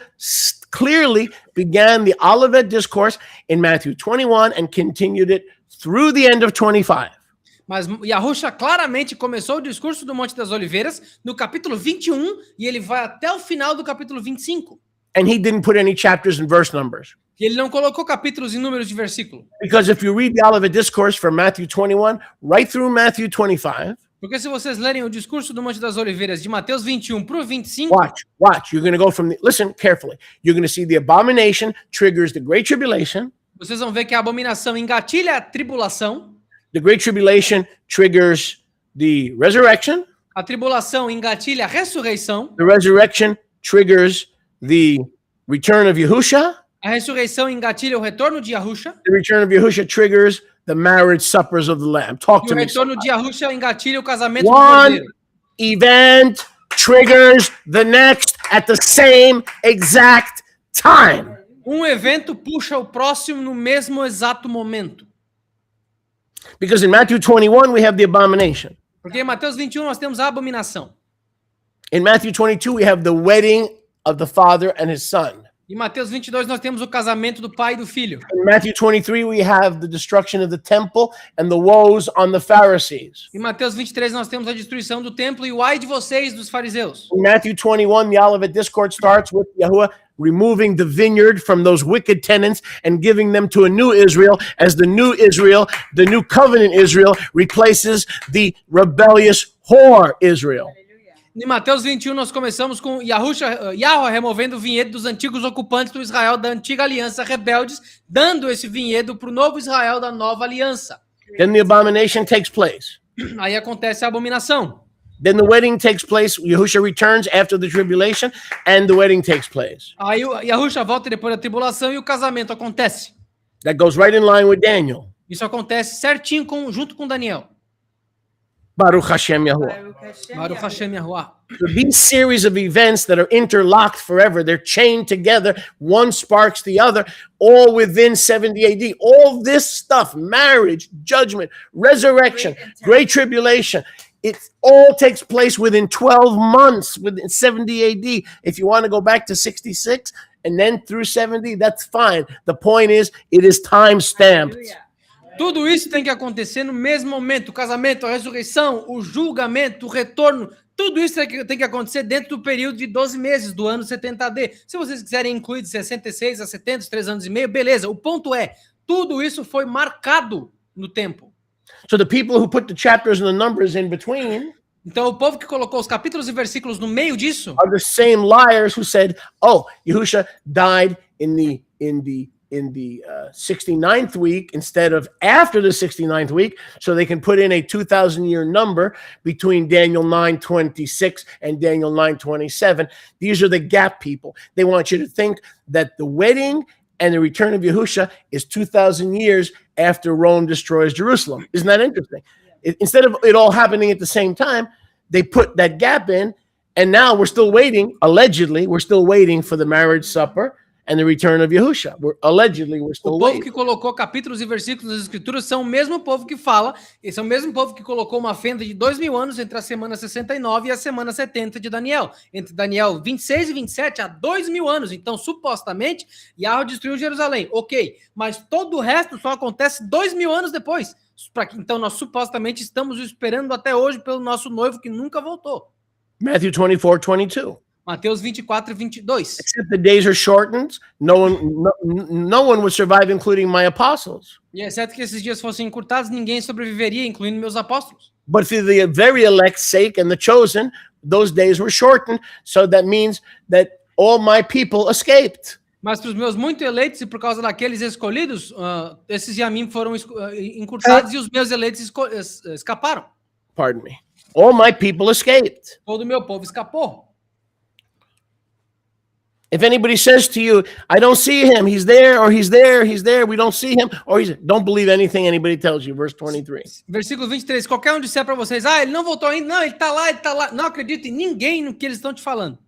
clearly began the Olivet Discourse in Matthew 21 and continued it through the end of 25. Mas Yahushua claramente começou o discurso do Monte das Oliveiras no capítulo 21 e ele vai até o final do capítulo 25. And he didn't put any chapters and verse numbers. E ele não colocou capítulos e números de versículo. Because if you read the Olivet Discourse from Matthew 21 right through Matthew 25, porque se vocês lerem o discurso do Monte das Oliveiras de Mateus 21 para o 25, watch. You're going to go from listen carefully. You're going to see the abomination triggers the Great Tribulation. Vocês vão ver que a abominação engatilha a tribulação. The Great Tribulation triggers the resurrection. A tribulação engatilha a ressurreição. The resurrection triggers the return of Yahushua. A ressurreição engatilha o retorno de Yahushua. The return of Yahushua triggers the marriage suppers of the Lamb. Talk to me. E o retorno de Yahushua engatilha o casamento do One Cordeiro. event triggers the next at the same exact time. Um evento puxa o próximo no mesmo exato momento. Because in Matthew 21 we have the abomination. Porque em Mateus 21 nós temos a abominação. In Matthew 22, we have the wedding of the father and his son. Em Mateus 22 nós temos o casamento do pai e do filho. In Matthew 23, we have the destruction of the temple and the woes on the Pharisees. Em Mateus 23 nós temos a destruição do templo e o ai de vocês dos fariseus. In Matthew 21, the Olivet Discourse starts with Yahuwah removing the vineyard from those wicked tenants and giving them to a new Israel, as the new Israel, the new covenant Israel, replaces the rebellious whore Israel. Em Mateus 21 nós começamos com Yahweh removendo o vinhedo dos antigos ocupantes do Israel da antiga aliança rebeldes, dando esse vinhedo para o novo Israel da nova aliança. Then the abomination takes place. Aí acontece a abominação. Then the wedding takes place. Yahushua returns after the tribulation, and the wedding takes place. Aí Yahushua volta depois da tribulação e o casamento acontece. That goes right in line with Daniel. Isso acontece certinho junto com Daniel. Baruch Hashem Yahuwah. Baruch Hashem Yahuwah. So these series of events that are interlocked forever, they're chained together, one sparks the other, all within 70 AD. All this stuff, marriage, judgment, resurrection, great tribulation, it all takes place within 12 months, within 70 AD. If you want to go back to 66 and then through 70, that's fine. The point is, it is time stamped. Tudo isso tem que acontecer no mesmo momento. O casamento, a ressurreição, o julgamento, o retorno. Tudo isso tem que acontecer dentro do período de 12 meses do ano 70D. Se vocês quiserem incluir de 66 a 70, os 3 anos e meio, beleza. O ponto é, tudo isso foi marcado no tempo. So the people who put the chapters and the numbers in between Então o povo que colocou os capítulos e versículos no meio disso are the same liars who said, "Oh, Yahushua died in the 69th week instead of after the 69th week, so they can put in a 2,000-year number between Daniel 9:26 and Daniel 9:27. These are the gap people. They want you to think that the wedding and the return of Yahushua is 2,000 years after Rome destroys Jerusalem. Isn't that interesting? Instead of it all happening at the same time, they put that gap in, and now we're still waiting, allegedly, we're still waiting for the marriage supper and the return of Yahushua. We're still O povo waiting. que colocou capítulos e versículos nas escrituras são o mesmo povo que fala, e são o mesmo povo que colocou uma fenda de 2.000 anos entre a semana 69 e a semana 70 de Daniel. Entre Daniel 26 e 27 há 2.000 anos. Então, supostamente, Yahweh destruiu Jerusalém. Ok, mas todo o resto só acontece 2.000 anos depois. Então, nós supostamente estamos esperando até hoje pelo nosso noivo que nunca voltou. Matthew 24:22. Mateus 24 e 22. Except the days are shortened, no one would survive, including my apostles. E exceto que esses dias fossem encurtados, ninguém sobreviveria, incluindo meus apóstolos. But for the very elect's sake and the chosen, those days were shortened. So that means that all my people escaped. Mas para os meus muito eleitos e por causa daqueles escolhidos, esses Yamim foram encurtados e os meus eleitos escaparam. Pardon me. All my people escaped. Todo o meu povo escapou. If anybody says to you, I don't see him, he's there, or he's there, we don't see him, or don't believe anything anybody tells you. Verse 23. Versículo 23. Qualquer um disser para vocês, ele não voltou ainda, não, ele tá lá. Não acredito em ninguém no que eles estão te falando.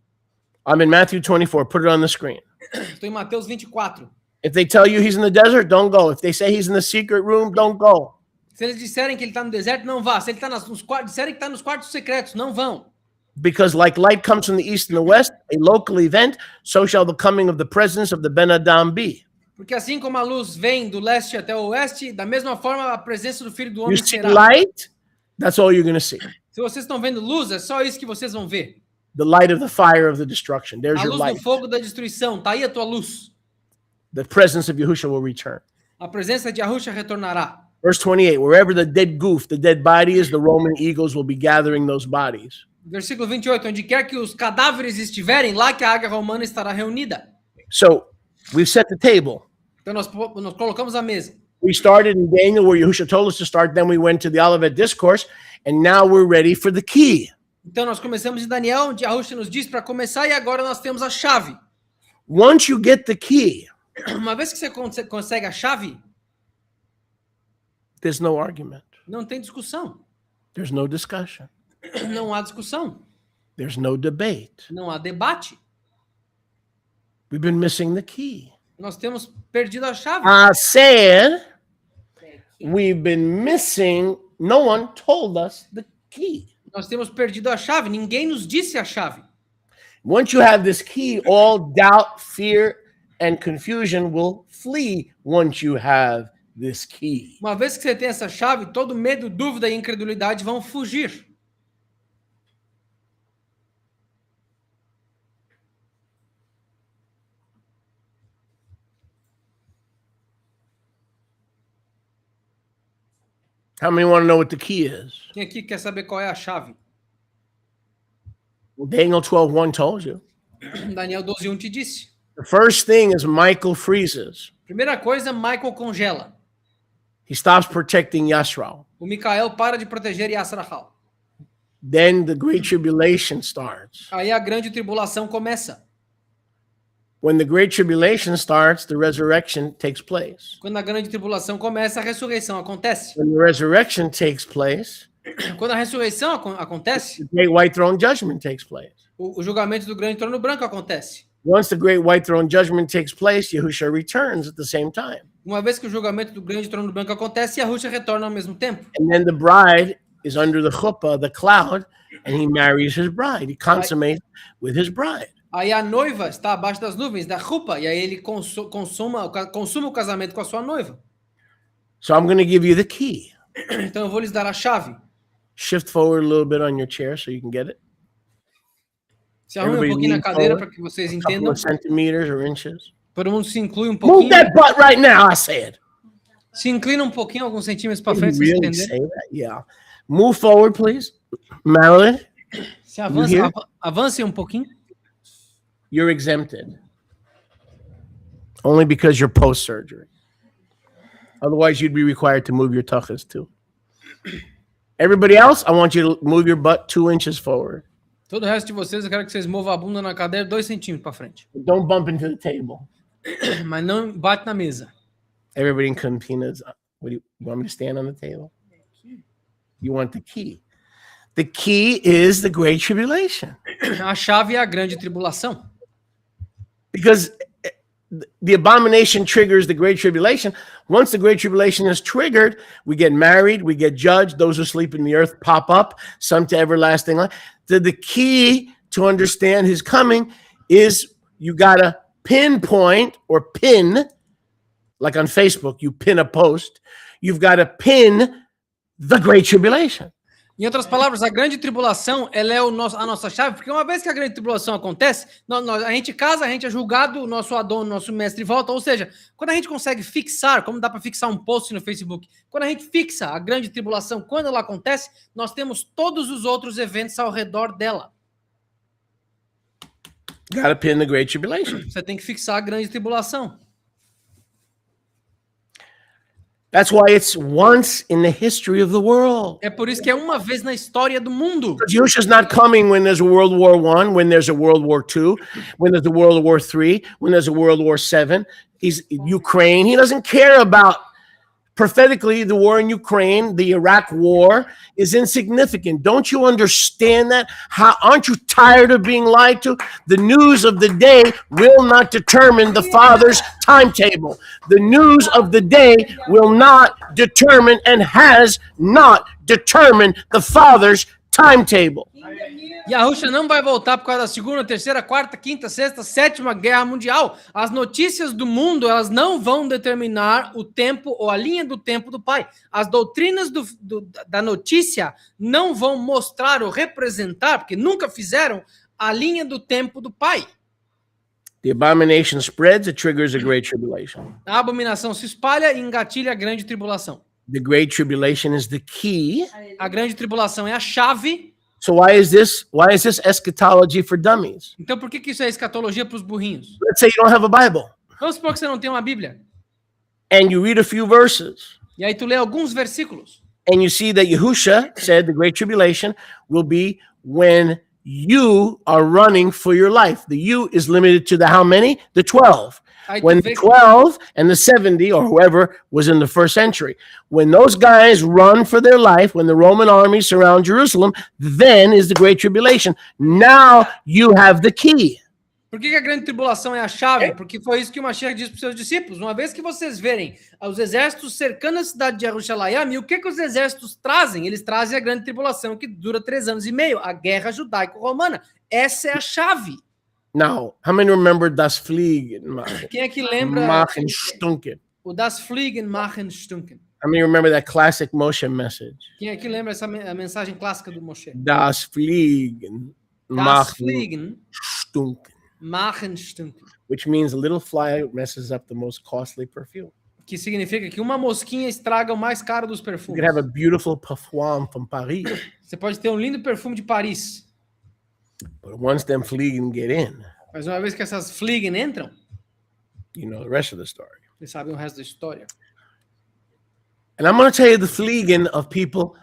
I'm in Matthew 24. Put it on the screen. Estou em Mateus 24. If they tell you he's in the desert, don't go. If they say he's in the secret room, don't go. Se eles disserem que ele está no deserto, não vá. Se ele está nos quartos, disserem que está nos quartos secretos, não vão. Because like light comes from the east and the west, a local event, so shall the coming of the presence of the Ben Adam be. Porque assim como a luz vem do leste até o oeste, da mesma forma a presença do Filho do You Homem see será. light, that's all you're going to see. Se vocês estão vendo luz, é só isso que vocês vão ver. The light of the fire of the destruction. There's A your luz light. do fogo da destruição, tá aí a tua luz. The presence of Yahushua will return. A presença de Yahushua retornará. Verse 28, wherever the dead goof, the dead body is, the Roman eagles will be gathering those bodies. Versículo 28, onde quer que os cadáveres estiverem, lá que a águia romana estará reunida. So we've set the table. Então nós colocamos a mesa. We started in Daniel where Yahushua told us to start, then we went to the Olivet Discourse, and now we're ready for the key. Então nós começamos em Daniel, onde Yahushua nos diz para começar, e agora nós temos a chave. Once you get the key, Uma vez que você consegue a chave, there's no argument. não tem discussão. There's no discussion. Não há discussão. There's no debate. Não há debate. We've been missing the key. Nós temos perdido a chave. I said we've been missing, no one told us the key. Nós temos perdido a chave. Ninguém nos disse a chave. Once you have this key, all doubt, fear, and confusion will flee once you have this key. Uma vez que você tem essa chave, todo medo, dúvida e incredulidade vão fugir. How many want to know what the key is? Quem aqui quer saber qual é a chave? Well, Daniel 12:1 told you. Daniel 12:1 te disse. The first thing is Michael freezes. Primeira coisa, Michael congela. He stops protecting Yasrael. O Micael para de proteger Yasrahal. Then the great tribulation starts. Aí a grande tribulação começa. When the great tribulation starts, the resurrection takes place. Quando a grande tribulação começa, a ressurreição acontece. When the resurrection takes place, Quando a ressurreição acontece, the great white throne judgment takes place. o julgamento do grande trono branco acontece. Once the great white throne judgment takes place, Yahushua returns at the same time. Uma vez que o julgamento do grande trono branco acontece, Yahushua retorna ao mesmo tempo. And then the bride is under the chuppah, the cloud, and he marries his bride. He consummates with his bride. Aí a noiva está abaixo das nuvens, da chupa, e aí ele consuma o casamento com a sua noiva. So I'm going to give you the key. Então eu vou lhes dar a chave. Shift forward a little bit on your chair so you can get it. Se arrume um pouquinho na cadeira para que vocês A couple entendam. of centimeters or inches. Todo mundo se inclui um Move pouquinho. that butt right now, I said. Se inclina um pouquinho, alguns centímetros para Did you frente, se vocês really entenderem. say that? Yeah. Move forward, please. Marilyn, Se avance, hear? avance um pouquinho. you're exempted. Only because you're post-surgery. Otherwise, you'd be required to move your tuchus too. Everybody else, I want you to move your butt 2 inches forward. Todo o resto de vocês, eu quero que vocês movam a bunda na cadeira 2 centímetros para frente. Don't bump into the table. Mas não bate na mesa. Everybody in Campinas, what do you want me to stand on the table? You want the key. The key is the great tribulation. A chave é a grande tribulação. Because the abomination triggers the great tribulation. Once the great tribulation is triggered, we get married, we get judged. Those who sleep in the earth pop up, some to everlasting life. The key to understand his coming is you got to pinpoint or pin, like on Facebook, you pin a post. You've got to pin the great tribulation. Em outras palavras, a grande tribulação, ela é a nossa chave, porque uma vez que a grande tribulação acontece, a gente casa, a gente é julgado, o nosso Adão, nosso mestre volta, ou seja, quando a gente consegue fixar, como dá para fixar um post no Facebook, quando a gente fixa a grande tribulação, quando ela acontece, nós temos todos os outros eventos ao redor dela. Got to pin the great tribulation. Você tem que fixar a grande tribulação. That's why it's once in the history of the world. É por isso que é uma vez na história do mundo. Yahushua's not coming when there's a World War I, when there's a World War II, when there's a World War III, when there's a World War VII. He's Ukraine. He doesn't care about, prophetically, the war in Ukraine, the Iraq war is insignificant. Don't you understand that? Aren't you tired of being lied to? The news of the day will not determine the Father's timetable. The news of the day will not determine and has not determined the Father's timetable. Yahushua não vai voltar por causa da segunda, terceira, quarta, quinta, sexta, sétima guerra mundial. As notícias do mundo, elas não vão determinar o tempo ou a linha do tempo do Pai. As doutrinas da notícia não vão mostrar ou representar, porque nunca fizeram, a linha do tempo do Pai. The abomination spreads, it triggers a great tribulation. A abominação se espalha e engatilha a grande tribulação. The great tribulation is the key. A grande tribulação é a chave. So why is this eschatology for dummies? Então por que isso é escatologia para os burrinhos? Let's say you don't have a Bible Vamos supor que você não tem uma Bíblia. and you read a few verses E aí tu lê alguns versículos. and you see that Yahushua said the great tribulation will be when you are running for your life. The you is limited to the how many? The 12. Aí tu When vê the 12 and the 70 or whoever was in the first century, when those guys run for their life, when the Roman army surround Jerusalem, then is the great tribulation. Now you have the key. Por que a grande tribulação é a chave? Porque foi isso que o Mashiach disse para os seus discípulos. Uma vez que vocês verem os exércitos cercando a cidade de Jerusalém, e o que os exércitos trazem? Eles trazem a grande tribulação, que dura 3 anos e meio, a guerra judaico-romana. Essa é a chave. Now, how many remember das Fliegen? Quem é que lembra Machenstunken. o Das Fliegen machen Stunken? How many remember that classic Moshe message? Quem é que lembra essa mensagem clássica do Moshe? Das Fliegen. Das Fliegen Machenstunken. machen Stunken. Which means a little fly messes up the most costly perfume. Que significa que uma mosquinha estraga o mais caro dos You perfumes. could have a beautiful parfum from Paris, Você pode ter um lindo perfume de Paris, but once them Fliegen get in, mas uma vez que essas Fliegen entram, you know the rest of the story. vocês sabem o resto da história. And I'm going to tell you the Fliegen of people.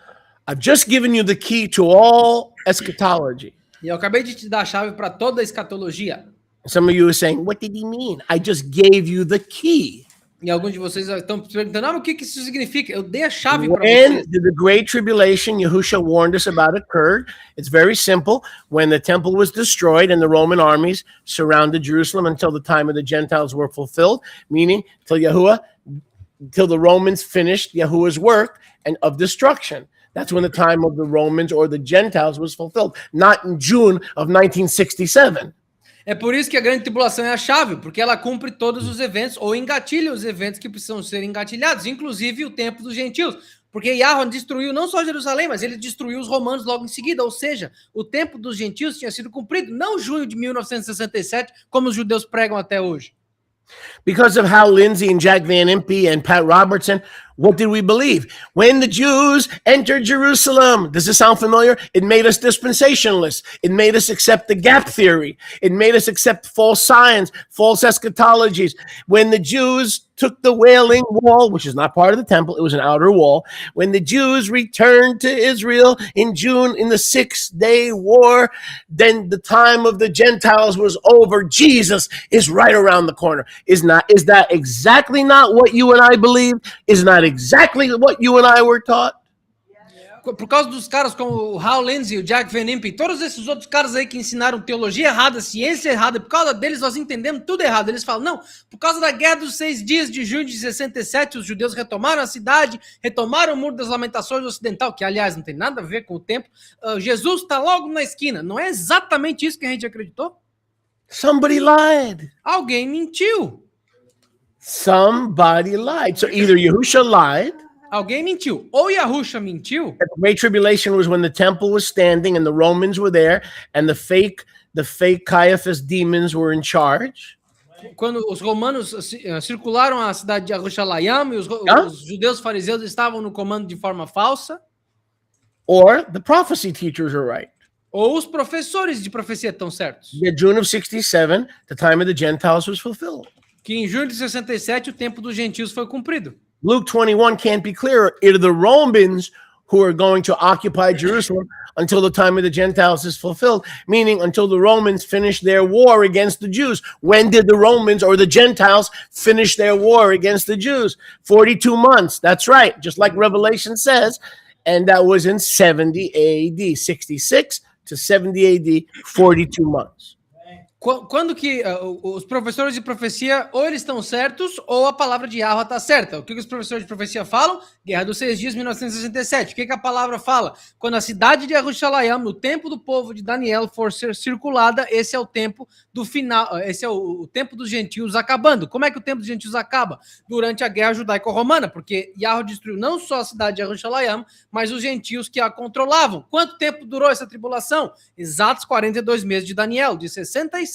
I've just given you the key to all eschatology. E eu acabei de te dar a chave para toda a escatologia. Some of you are saying, what did he mean? I just gave you the key. E alguns de vocês estão perguntando, mas o que isso significa? Eu dei a chave para When vocês. did the great tribulation Yahushua warned us about occurred? It's very simple. When the temple was destroyed and the Roman armies surrounded Jerusalem until the time of the Gentiles were fulfilled, meaning till the Romans finished Yahuwah's work and of destruction. That's when the time of the Romans or the Gentiles was fulfilled, not in June of 1967. É por isso que a grande tribulação é a chave, porque ela cumpre todos os eventos, ou engatilha os eventos que precisam ser engatilhados, inclusive o tempo dos gentios. Porque Yahweh destruiu não só Jerusalém, mas ele destruiu os romanos logo em seguida, ou seja, o tempo dos gentios tinha sido cumprido, não junho de 1967, como os judeus pregam até hoje. Because of Hal Lindsey and Jack Van Impe and Pat Robertson, what did we believe? When the Jews entered Jerusalem, does this sound familiar? It made us dispensationalists. It made us accept the gap theory. It made us accept false science, false eschatologies. When the Jews took the Wailing Wall, which is not part of the temple, it was an outer wall. When the Jews returned to Israel in June in the 6-day war, then the time of the Gentiles was over. Jesus is right around the corner. Is that exactly not what you and I believe? Is not exactly what you and I were taught? Por causa dos caras como o Hal Lindsey, o Jack Van Impe, todos esses outros caras aí que ensinaram teologia errada, ciência errada, por causa deles nós entendemos tudo errado. Eles falam, não, por causa da guerra dos 6 dias de junho de 67, os judeus retomaram a cidade, retomaram o Muro das Lamentações Ocidental, que aliás não tem nada a ver com o tempo. Jesus está logo na esquina. Não é exatamente isso que a gente acreditou? Somebody lied. Alguém mentiu. Somebody lied. So either Yahushua lied. Alguém mentiu. Ou Yahushua mentiu. The Great Tribulation was when the temple was standing and the Romans were there and the fake Caiaphas demons were in charge. Quando os romanos circularam a cidade de Jerusalém e os judeus fariseus estavam no comando de forma falsa. Or the prophecy teachers are right. Ou os professores de profecia estão certos. In June of 67, the time of the Gentiles was fulfilled. Que em junho de 67 o tempo dos gentios foi cumprido. Luke 21 can't be clearer. It are the Romans who are going to occupy Jerusalem until the time of the Gentiles is fulfilled, meaning until the Romans finish their war against the Jews. When did the Romans or the Gentiles finish their war against the Jews? 42 months. That's right. Just like Revelation says. And that was in 70 AD, 66 to 70 AD, 42 months. Quando que os professores de profecia ou eles estão certos ou a palavra de Yahweh está certa? O que os professores de profecia falam? Guerra dos 6 dias, 1967. O que a palavra fala? Quando a cidade de Jerusalém, no tempo do povo de Daniel, for ser circulada, esse é o tempo do final, esse é o tempo dos gentios acabando. Como é que o tempo dos gentios acaba? Durante a guerra judaico-romana, porque Yahweh destruiu não só a cidade de Jerusalém, mas os gentios que a controlavam. Quanto tempo durou essa tribulação? Exatos 42 meses de Daniel, de 66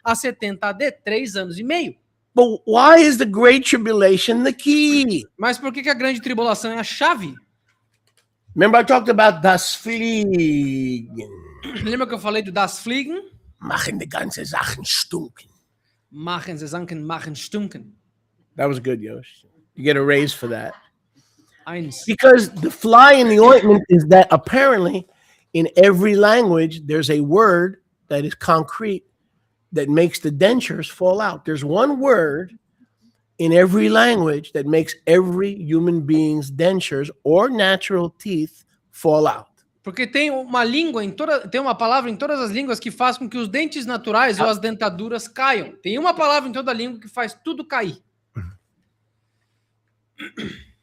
a 70 AD, 3 anos e meio. But why is the Great Tribulation the key? Mas por que a grande tribulação é a chave? Remember I talked about das Fliegen. Lembra que eu falei do Das Fliegen? Machen die ganze Sachen stunken. Machen sie Sachen, machen stunken. That was good, Yosh. You get a raise for that. Eins. Because the fly in the ointment is that apparently in every language there's a word that is concrete that makes the dentures fall out. There's one word in every language that makes every human being's dentures or natural teeth fall out. Porque tem uma língua tem uma palavra em todas as línguas que faz com que os dentes naturais ou as dentaduras caiam. Tem uma palavra em toda a língua que faz tudo cair.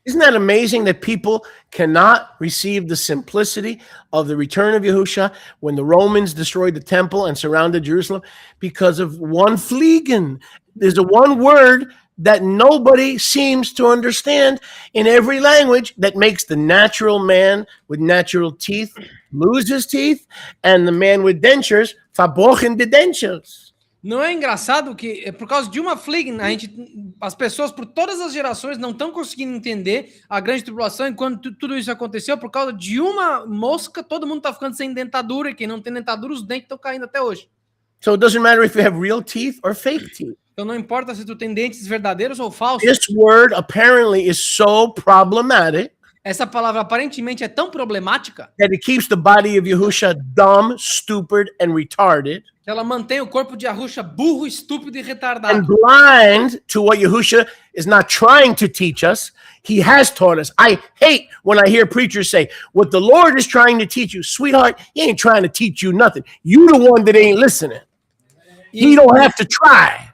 Isn't that amazing that people cannot receive the simplicity of the return of Yahushua when the Romans destroyed the temple and surrounded Jerusalem because of one fliegen? There's a one word that nobody seems to understand in every language that makes the natural man with natural teeth lose his teeth and the man with dentures verbogen die dentures. Não é engraçado que por causa de uma fliegen, as pessoas por todas as gerações não estão conseguindo entender a grande tribulação, enquanto tudo isso aconteceu por causa de uma mosca, todo mundo está ficando sem dentadura, e quem não tem dentadura, os dentes estão caindo até hoje. So it doesn't matter if you have real teeth or fake teeth. Então não importa se tu tem dentes verdadeiros ou falsos. This word apparently is so problematic Essa palavra aparentemente é tão problemática that it keeps the body of Yahushua dumb, stupid, and retarded, que ela mantém o corpo de Yahushua burro, estúpido e retardado. and blind to what Yahushua is not trying to teach us. He has taught us. I hate when I hear preachers say, what the Lord is trying to teach you. Sweetheart, he ain't trying to teach you nothing. You the one that ain't listening. He don't have to try.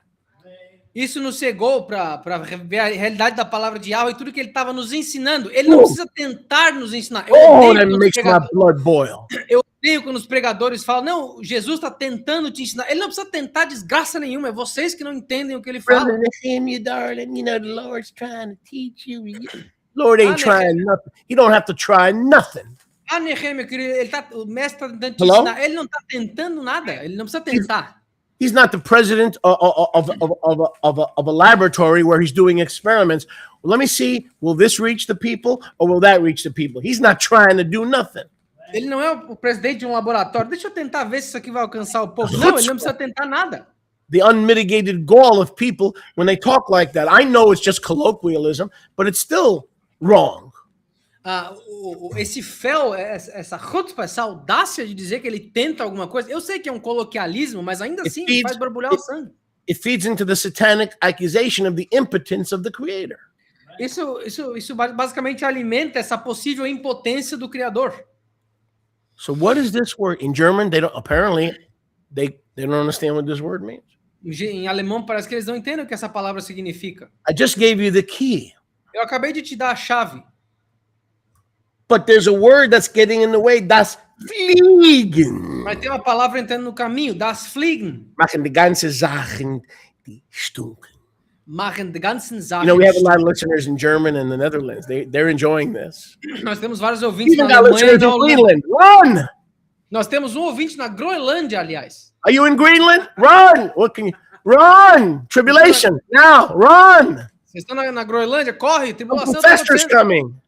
Isso nos cegou para ver a realidade da palavra de Yahweh e tudo que ele estava nos ensinando. Ele não precisa tentar nos ensinar. Oh, that makes my blood boil. Eu odeio quando os pregadores falam, não, Jesus está tentando te ensinar. Ele não precisa tentar desgraça nenhuma, é vocês que não entendem o que ele fala. Brother Nehemiah, darling, you know the Lord's trying to teach you. Lord ain't trying nothing. You don't have to try nothing. Nehemiah, o mestre está tentando te ensinar. Ele não está tentando nada, ele não precisa tentar. He's not the president of a laboratory where he's doing experiments. Well, let me see, will this reach the people or will that reach the people? He's not trying to do nothing. Ele não é o presidente de um laboratório. Deixa eu tentar ver se isso aqui vai alcançar o povo. Não, ele não precisa tentar nada. The unmitigated gall of people when they talk like that. I know it's just colloquialism, but it's still wrong. Esse fel, essa chutzpah, essa audácia de dizer que ele tenta alguma coisa, eu sei que é um coloquialismo, mas ainda assim faz borbulhar o sangue. It feeds into the satanic accusation of the impotence of the Creator. Isso basicamente alimenta essa possível impotência do Criador. So what is this word? In German, they don't understand what this word means. Em alemão parece que eles não entendem o que essa palavra significa. I just gave you the key. Eu acabei de te dar a chave. But there's a word that's getting in the way. Das Fliegen. Mas tem uma palavra entrando no caminho. Das Fliegen. Machen die ganze Sachen, die stunken. Machen die ganzen Sachen. You know, we have a lot of listeners in German and the Netherlands. They're enjoying this. Nós temos vários ouvintes Even na Alemanha e na Greenland. Run! Nós temos um ouvinte na Groenlândia, aliás. Are you in Greenland? Run! What can you... Run! Tribulation! Now, run! Vocês estão na Groenlândia? Corre! Tribulação. Professor's coming.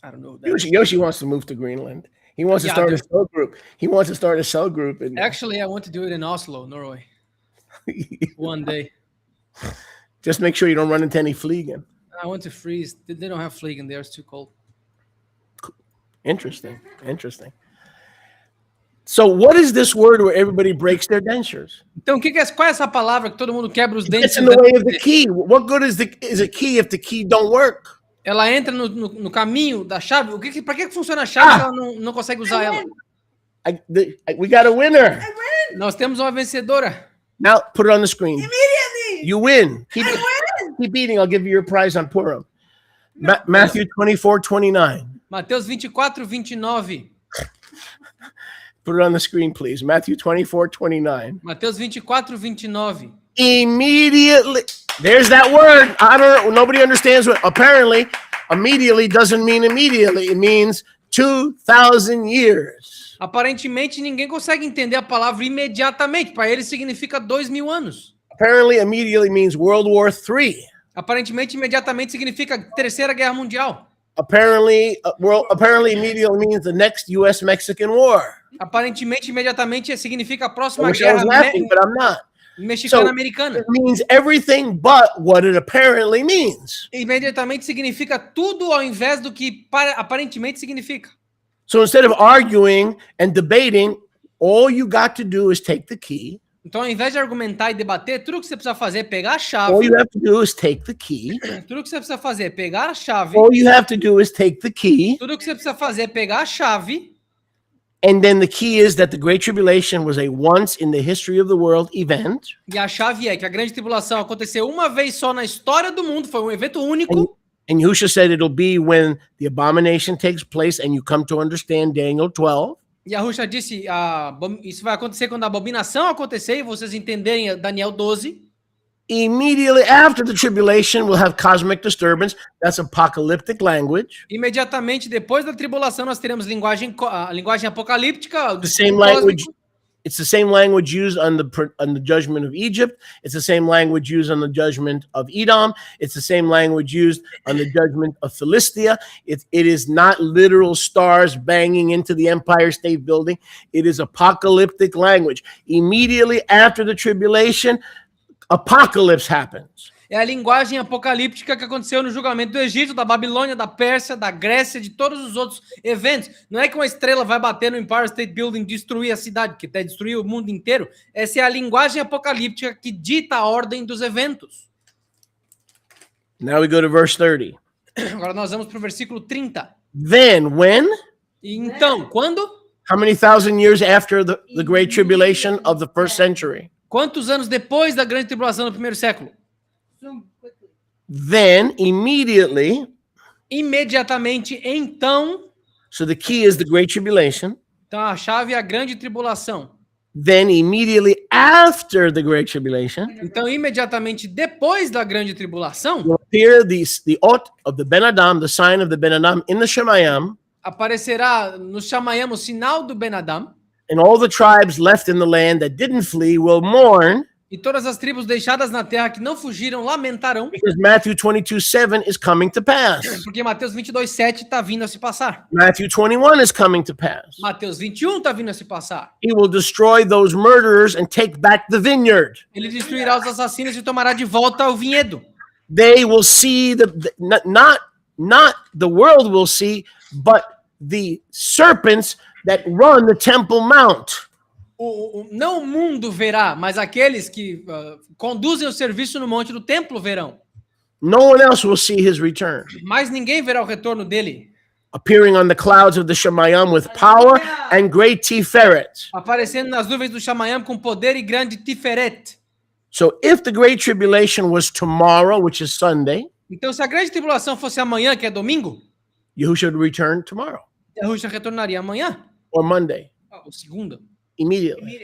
I don't know. Yoshi wants to move to Greenland. He wants to start a cell group. He wants to start a cell group. Actually, I want to do it in Oslo, Norway. One day. Just make sure you don't run into any Fliegen. I want to freeze. They don't have Fliegen there. It's too cold. Interesting. So what is this word where everybody breaks their dentures? Então, qual é essa palavra que todo mundo quebra os dentes? It's in the way of the key. What good is a key if the key don't work? Ela entra no caminho da chave. Para que funciona a chave se ela não consegue usar ela? We got a winner. Nós temos uma vencedora. Now put it on the screen. Immediately. You win. I win. Keep eating. I'll give you your prize on Purim. Matthew 24:29. Mateus 24:29. Put it on the screen, please. Matthew 24:29. Mateus 24:29. Immediately. There's that word. I don't know. Nobody understands what. Apparently, immediately doesn't mean immediately. It means 2,000 years. Aparentemente, ninguém consegue entender a palavra imediatamente. Para eles significa 2.000 anos. Apparently, immediately means World War III. Aparentemente, imediatamente significa Terceira Guerra Mundial. Apparently, immediately means the next U.S.-Mexican War. Aparentemente, imediatamente significa a I próxima wish I was guerra laughing, but I'm not. mexicana-americana. It means everything but what it apparently means. Imediatamente significa tudo ao invés do que aparentemente significa. So instead of arguing and debating, all you got to do is take the key. Então, ao invés de argumentar e debater, tudo que você precisa fazer é pegar a chave. All you have to do is take the key. Tudo que você precisa fazer é pegar a chave. All you have to do is take the key. Tudo que você precisa fazer é pegar a chave. And then the key is that the Great Tribulation was a once in the history of the world event. E a chave é que a grande tribulação aconteceu uma vez só na história do mundo, foi um evento único. And Yahushua said it'll be when the abomination takes place and you come to understand Daniel 12. E Yahushua disse, isso vai acontecer quando a abominação acontecer e vocês entenderem Daniel 12. Immediately after the tribulation, we'll have cosmic disturbance. That's apocalyptic language. Imediatamente depois da tribulação nós teremos linguagem apocalíptica. The same language. It's the same language used on the judgment of Egypt. It's the same language used on the judgment of Edom. It's the same language used on the judgment of Philistia. It is not literal stars banging into the Empire State Building. It is apocalyptic language. Immediately after the tribulation, apocalypse happens. É a linguagem apocalíptica que aconteceu no julgamento do Egito, da Babilônia, da Pérsia, da Grécia, de todos os outros eventos. Não é que uma estrela vai bater no Empire State Building e destruir a cidade, que até destruir o mundo inteiro. Essa é a linguagem apocalíptica que dita a ordem dos eventos. Now we go to verse 30. Agora nós vamos para o versículo 30. Then, when? E então, quando? How many thousand years after the Great Tribulation of the first century? Quantos anos depois da grande tribulação do primeiro século? Then, immediately. Imediatamente, então. So the key is the Great Tribulation. Então a chave é a grande tribulação. Then, immediately after the Great Tribulation. Então, imediatamente depois da grande tribulação. Will appear the Ot of the Ben Adam, the sign of the Ben Adam in the Shemayim. Aparecerá no Shemayim o sinal do Ben Adam. And all the tribes left in the land that didn't flee will mourn. E todas as tribos deixadas na terra que não fugiram lamentarão. Because Matthew 22:7 is coming to pass. Porque Mateus 22:7 está vindo a se passar. Matthew 21 is coming to pass. Mateus 21 está vindo a se passar. He will destroy those murderers and take back the vineyard. Ele destruirá os assassinos e tomará de volta o vinhedo. They will see not the world will see, but the serpents that run the Temple Mount. Não o mundo verá, mas aqueles que conduzem o serviço no monte do templo verão. No one else will see his return. Mas ninguém verá o retorno dele. Appearing on the clouds of the Shemayim with power and great Tiferet. Aparecendo nas nuvens do Shemayim com poder e grande Tiferet. So if the Great Tribulation was tomorrow, which is Sunday, então se a grande tribulação fosse amanhã, que é domingo, Yahushua would return tomorrow. Yahushua retornaria amanhã. Or Monday. Ou segunda. Immediately.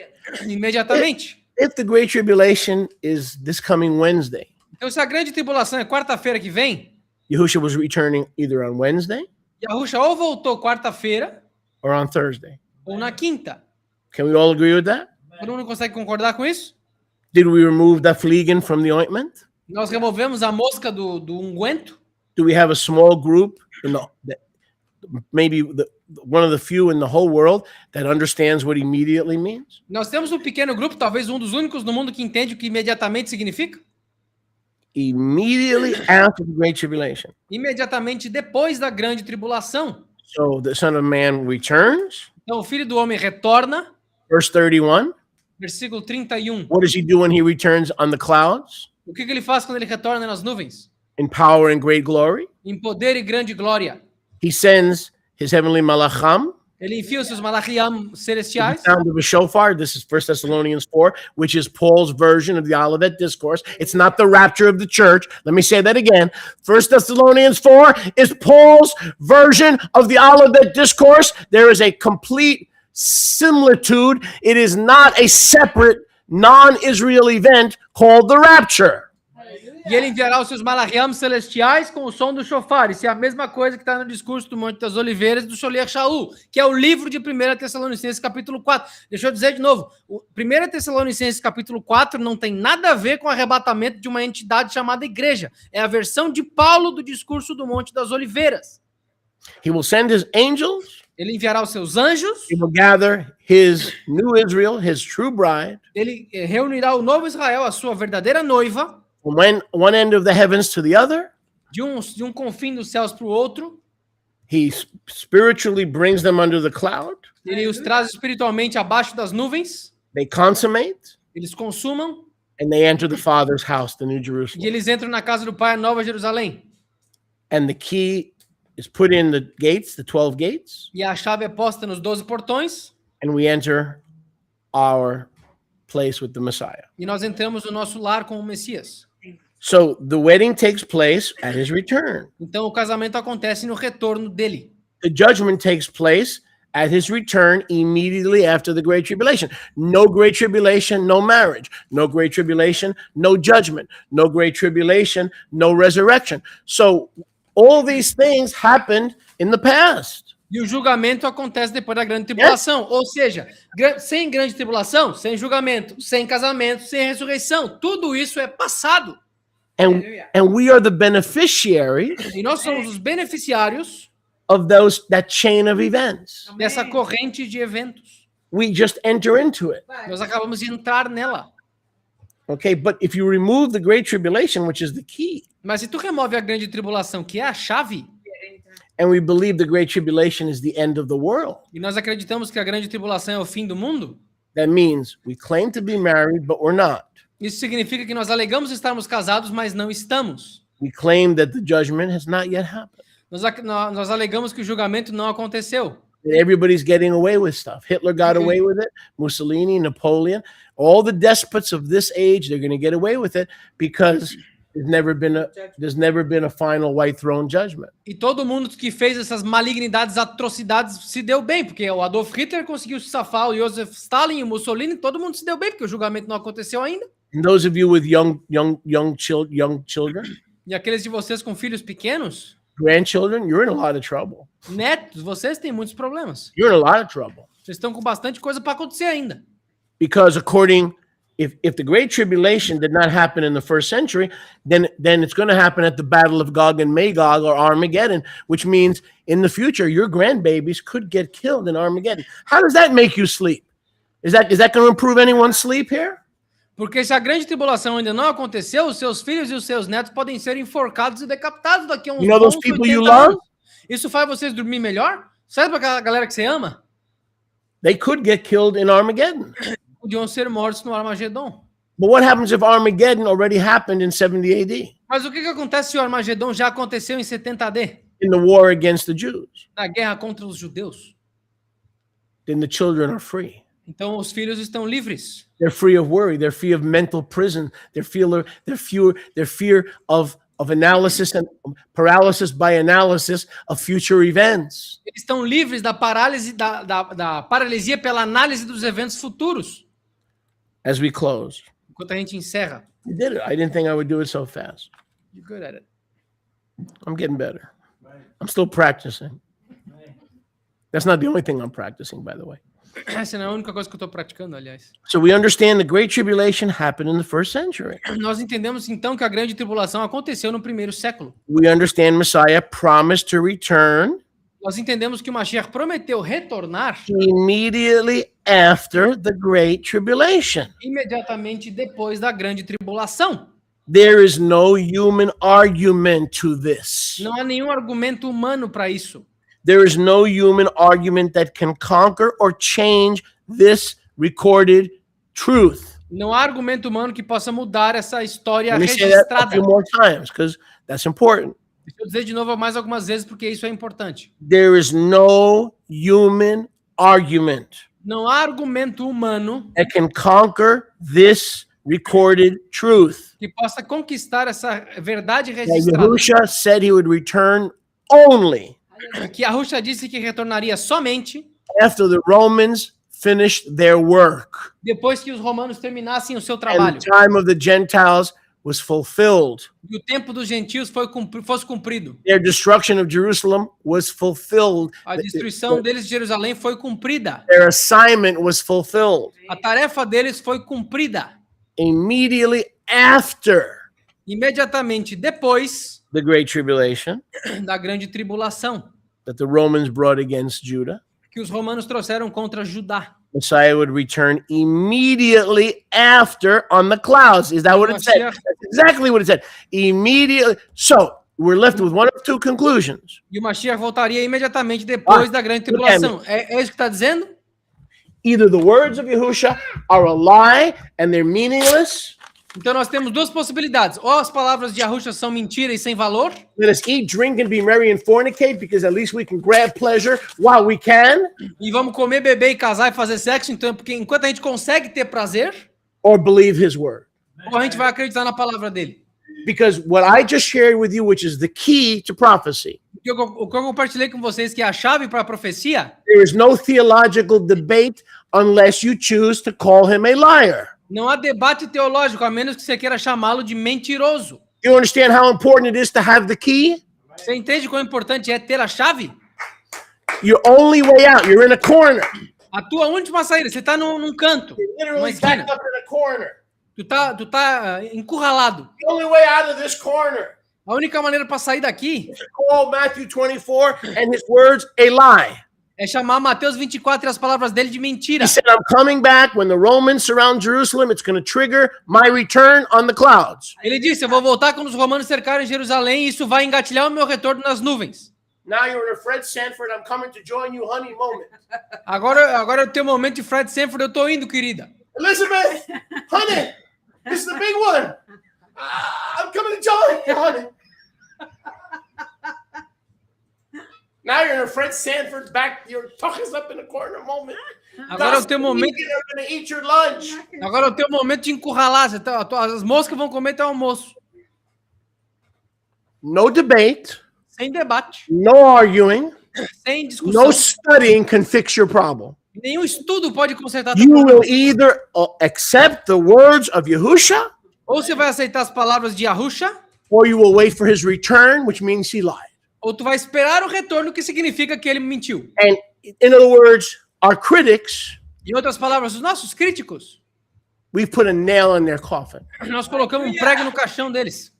Imediatamente. If the Great Tribulation is this coming Wednesday, então se a grande tribulação é quarta-feira que vem, Yahushua was returning either on Wednesday, Yahushua ou voltou quarta-feira, or on Thursday. Ou na quinta. Can we all agree with that? Todo mundo consegue concordar com isso? Did we remove the fleegen from the ointment? Nós removemos a mosca do unguento? Do we have a small group maybe one of the few in the whole world that understands what immediately means? Nós temos um pequeno grupo, talvez um dos únicos no mundo que entende o que imediatamente significa? Immediately after the Great Tribulation. Imediatamente depois da grande tribulação. So the Son of Man returns. Então o Filho do Homem retorna. Verse 31. Versículo 31. What does he do when he returns on the clouds? O que ele faz quando ele retorna nas nuvens? In power and great glory. Em poder e grande glória. He sends his heavenly malachim. Ele enfia os seus malachiam celestiais. The sound of a shofar. This is 1 Thessalonians 4, which is Paul's version of the Olivet Discourse. It's not the rapture of the church. Let me say that again. 1 Thessalonians 4 is Paul's version of the Olivet Discourse. There is a complete similitude. It is not a separate non-Israel event called the rapture. E ele enviará os seus malachiam celestiais com o som do shofar. Isso é a mesma coisa que está no discurso do Monte das Oliveiras do Sholiach Shaul, que é o livro de 1 Tessalonicenses capítulo 4. Deixa eu dizer de novo, 1 Tessalonicenses capítulo 4 não tem nada a ver com o arrebatamento de uma entidade chamada igreja. É a versão de Paulo do discurso do Monte das Oliveiras. He will send his angels. Ele enviará os seus anjos. He will gather his new Israel, his true bride. Ele reunirá o novo Israel, a sua verdadeira noiva. From one end of the heavens to the other. De um confim dos céus para o outro. He spiritually brings them under the cloud. Ele os traz espiritualmente abaixo das nuvens. They consummate. Eles consumam and they enter the Father's house, the New e Jerusalem. eles entram na casa do Pai, a Nova Jerusalém. And the key is put in the gates, the 12 gates, E a chave é posta nos 12 portões and we enter our place with the Messiah. e nós entramos no nosso lar com o Messias. So the wedding takes place at his return. Então o casamento acontece no retorno dele. The judgment takes place at his return immediately after the Great Tribulation. No Great Tribulation, no marriage. No Great Tribulation, no judgment. No Great Tribulation, no resurrection. So all these things happened in the past. E o julgamento acontece depois da grande tribulação. Ou seja, sem grande tribulação, sem julgamento, sem casamento, sem ressurreição. Tudo isso é passado. And we are the beneficiaries E nós somos os beneficiários of that chain of events. dessa corrente de eventos. We just enter into it. Nós acabamos de entrar nela. Okay, but if you remove the Great Tribulation, which is the key, Mas se tu remove a grande tribulação, que é a chave, and we believe the Great Tribulation is the end of the world, e nós acreditamos que a grande tribulação é o fim do mundo, that means we claim to be married, but we're not. isso significa que nós alegamos estarmos casados, mas não estamos. We claim that the judgment has not yet happened. Nós alegamos que o julgamento não aconteceu. That everybody's getting away with stuff. Hitler got away with it, Mussolini, Napoleon, all the despots of this age, they're going to get away with it because there's never been a final white throne judgment. E todo mundo que fez essas malignidades, atrocidades, se deu bem, porque o Adolf Hitler conseguiu se safar, o Joseph Stalin, o Mussolini, todo mundo se deu bem, porque o julgamento não aconteceu ainda. And those of you with young children, E aqueles de vocês com filhos pequenos, grandchildren, you're in a lot of trouble. netos, vocês têm muitos problemas. You're in a lot of trouble. Vocês estão com bastante coisa para acontecer ainda. Because if the Great Tribulation did not happen in the first century, then it's going to happen at the Battle of Gog and Magog or Armageddon, which means in the future your grandbabies could get killed in Armageddon. How does that make you sleep? Is that going to improve anyone's sleep here? Porque se a grande tribulação ainda não aconteceu, os seus filhos e os seus netos podem ser enforcados e decapitados daqui a uns those bons people 80 you love? anos. Isso faz vocês dormir melhor? Sabe para aquela galera que você ama? They could get killed in Armageddon. Podiam ser mortos no Armagedon. But what happens if Armageddon already happened in 70 AD? Mas o que acontece se o Armagedon já aconteceu em 70 AD? In the war against the Jews? Na guerra contra os judeus. Then the children are free. Então os filhos estão livres. They're free of worry. They're free of mental prison. They're fear of analysis and paralysis by analysis of future events. Eles estão livres da parálise da paralisia pela análise dos eventos futuros. As we close, Enquanto a gente encerra. you did it. I didn't think I would do it so fast. You're good at it. I'm getting better. I'm still practicing. That's not the only thing I'm practicing, by the way. Essa não é a única coisa que eu estou praticando, aliás. So we understand the Great Tribulation happened in the first century. Nós entendemos então que a grande tribulação aconteceu no primeiro século. We understand Messiah promised to return Nós entendemos que o Mashiach prometeu retornar immediately after the Great Tribulation. imediatamente depois da grande tribulação. There is no human argument to this. Não há nenhum argumento humano para isso. There is no human argument that can conquer or change this recorded truth. Não há argumento humano que possa mudar essa história Let me say that a registrada. few more times because that's important. Deixa eu dizer de novo mais algumas vezes porque isso é importante. There is no human argument Não há argumento humano that can conquer this recorded truth. que possa conquistar essa verdade That registrada. Yahushua said he would return only Que a Rússia disse que retornaria somente after the Romans finished their work depois que os romanos terminassem o seu and trabalho. the time of the Gentiles was fulfilled. E o tempo dos gentios fosse cumprido. Their destruction of Jerusalem was fulfilled. A destruição deles de Jerusalém foi cumprida. Their assignment was fulfilled. A tarefa deles foi cumprida. Immediately after Imediatamente depois the Great Tribulation da grande tribulação that the Romans brought against Judah, que os romanos trouxeram contra Judá. Messiah would return immediately after on the clouds. Is that what it said? That's exactly what it said. Immediately. So we're left with one of two conclusions. E o Mashiach voltaria imediatamente depois da grande tribulação. É isso que está dizendo? Either the words of Yahusha are a lie and they're meaningless. Então nós temos duas possibilidades. Ou as palavras de Yahusha são mentira e sem valor. Let us eat, drink, and be merry and fornicate, because at least we can grab pleasure while we can. E vamos comer, beber e casar e fazer sexo, então, porque enquanto a gente consegue ter prazer, Or believe his word. ou a gente vai acreditar na palavra dele. Because what I just shared with you, which is the key to prophecy, O que eu compartilhei com vocês, que é a chave para a profecia, there is no theological debate unless you choose to call him a liar. não há debate teológico, a menos que você queira chamá-lo de mentiroso. You understand how important it is to have the key? Você entende quão importante é ter a chave? Your only way out, you're in a corner. A tua última saída, você está num canto, numa Literally esquina. backed up in a corner. Tu tá encurralado. The only way out of this corner A única maneira para sair daqui is to call Matthew 24 and his words a lie. é chamar Mateus 24 e as palavras dele de mentira. He said, I'm coming back. When the Romans surround Jerusalem, it's going to trigger my return on the clouds. Ele disse, eu vou voltar quando os romanos cercarem Jerusalém e isso vai engatilhar o meu retorno nas nuvens. Now you're in a Fred Sanford, I'm coming to join you, honey moment. Agora é o teu momento de Fred Sanford, eu tô indo, querida. Elizabeth, honey, this is the big one. I'm coming to join you, honey. Now you're in a Fred Sanford back, your tuck is up in the corner moment. Agora é o teu momento. They're going to eat your lunch. Agora é o teu momento de encurralar. As moscas vão comer teu almoço. No debate, Sem debate, no arguing, sem discussão. no studying can fix your problem. Nenhum estudo pode consertar teu You problema. will either accept the words of Yahusha, Ou você vai aceitar as palavras de Yahusha, or you will wait for his return, which means he lied. ou tu vai esperar o retorno, que significa que ele mentiu. And in other words, our critics, Em outras palavras, os nossos críticos, we've put a nail in their coffin nós colocamos um prego no caixão deles.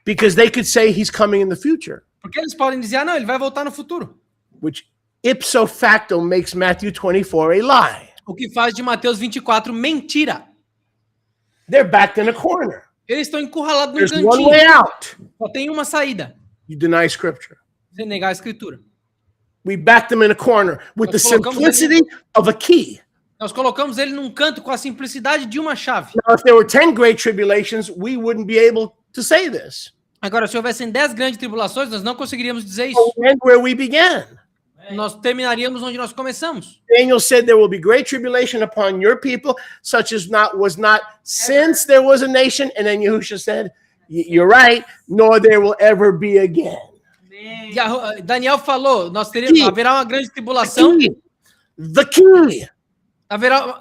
because they could say he's coming in the future, Porque eles podem dizer, ah, não, ele vai voltar no futuro. which ipso facto makes Matthew 24 a lie. O que faz de Mateus 24 mentira. They're backed in a corner. Eles estão encurralados num There's one way cantinho. out. Só tem uma saída. You deny scripture. Você negar a escritura. We back them in a corner with the Nós colocamos simplicity of a key. Nós colocamos ele num canto com a simplicidade de uma chave. Now, if there were 10 great tribulations, we wouldn't be able to say this. Agora, se houvessem 10 grandes tribulações, nós não conseguiríamos dizer So isso. we end where we began. Nós terminaríamos onde nós começamos. Daniel said there will be great tribulation upon your people, such as was not since there was a nation. And then Yahusha said, you're right, nor there will ever be again. E Daniel falou, haverá uma grande tribulação. The key.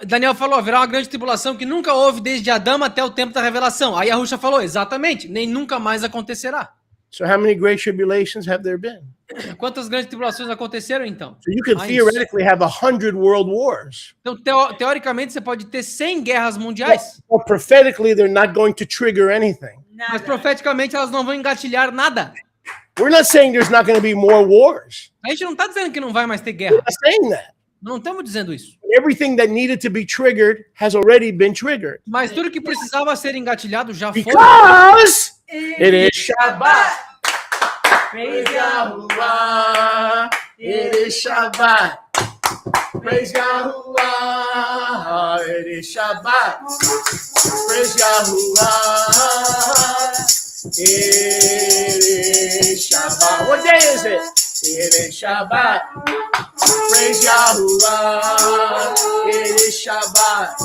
Daniel falou, haverá uma grande tribulação que nunca houve desde Adão até o tempo da revelação. Aí Yahusha falou, exatamente, nem nunca mais acontecerá. So how many great tribulations have there been? Quantas grandes tribulações aconteceram, então? So you could theoretically have 100 world wars. Então, teoricamente, você pode ter 100 guerras mundiais. Or prophetically, they're not going to trigger anything. Mas profeticamente elas não vão engatilhar nada. We're not saying there's not going to be more wars. A gente não está dizendo que não vai mais ter We're guerra. not saying that. Não estamos dizendo isso. Everything that needed to be triggered has already been triggered. Mas tudo que precisava ser engatilhado já foi. Because it is Shabbat. Praise Yahuwah. It is Shabbat. Praise Yahuwah. It is Shabbat. Praise Yahuwah. It is Shabbat. What day is it? It is Shabbat. Praise Yahuwah. It is Shabbat.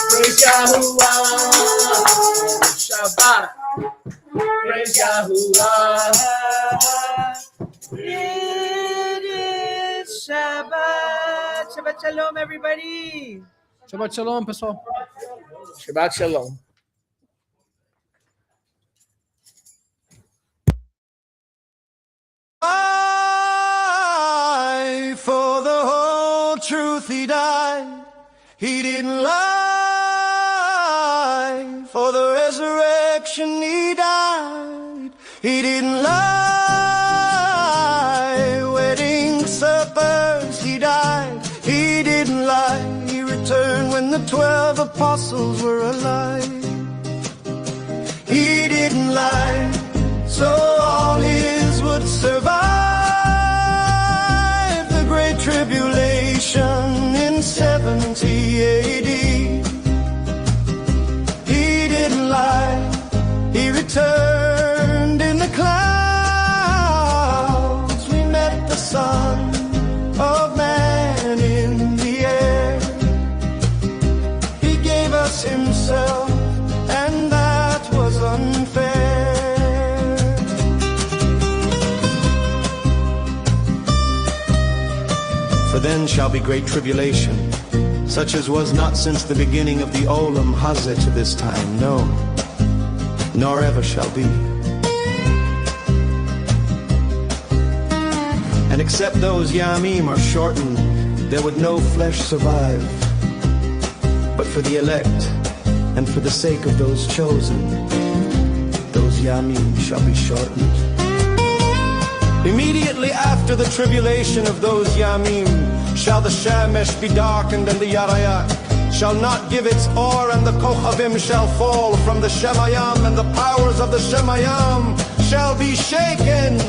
Praise Yahuwah. It is Shabbat. Praise Yahuwah. It is Shabbat. Shabbat Shalom, everybody. Shabbat shalom, pessoal. Shabbat Shalom. For the whole truth he died. He didn't lie. For the resurrection he died. He didn't lie. Wedding suppers he died. He didn't lie. He returned when the 12 apostles were alive. He didn't lie. So all his would survive the great tribulation in returned in the clouds, we met the Son of Man in the air. He gave us himself, and that was unfair. For then shall be great tribulation, such as was not since the beginning of the Olam Hazeh to this time, no, nor ever shall be. And except those Yamim are shortened, there would no flesh survive. But for the elect, and for the sake of those chosen, those Yamim shall be shortened. Immediately after the tribulation of those Yamim, shall the Shemesh be darkened, and the Yarayat shall not give its or, and the Kochavim shall fall from the Shemayam, and the powers of the Shemayam shall be shaken.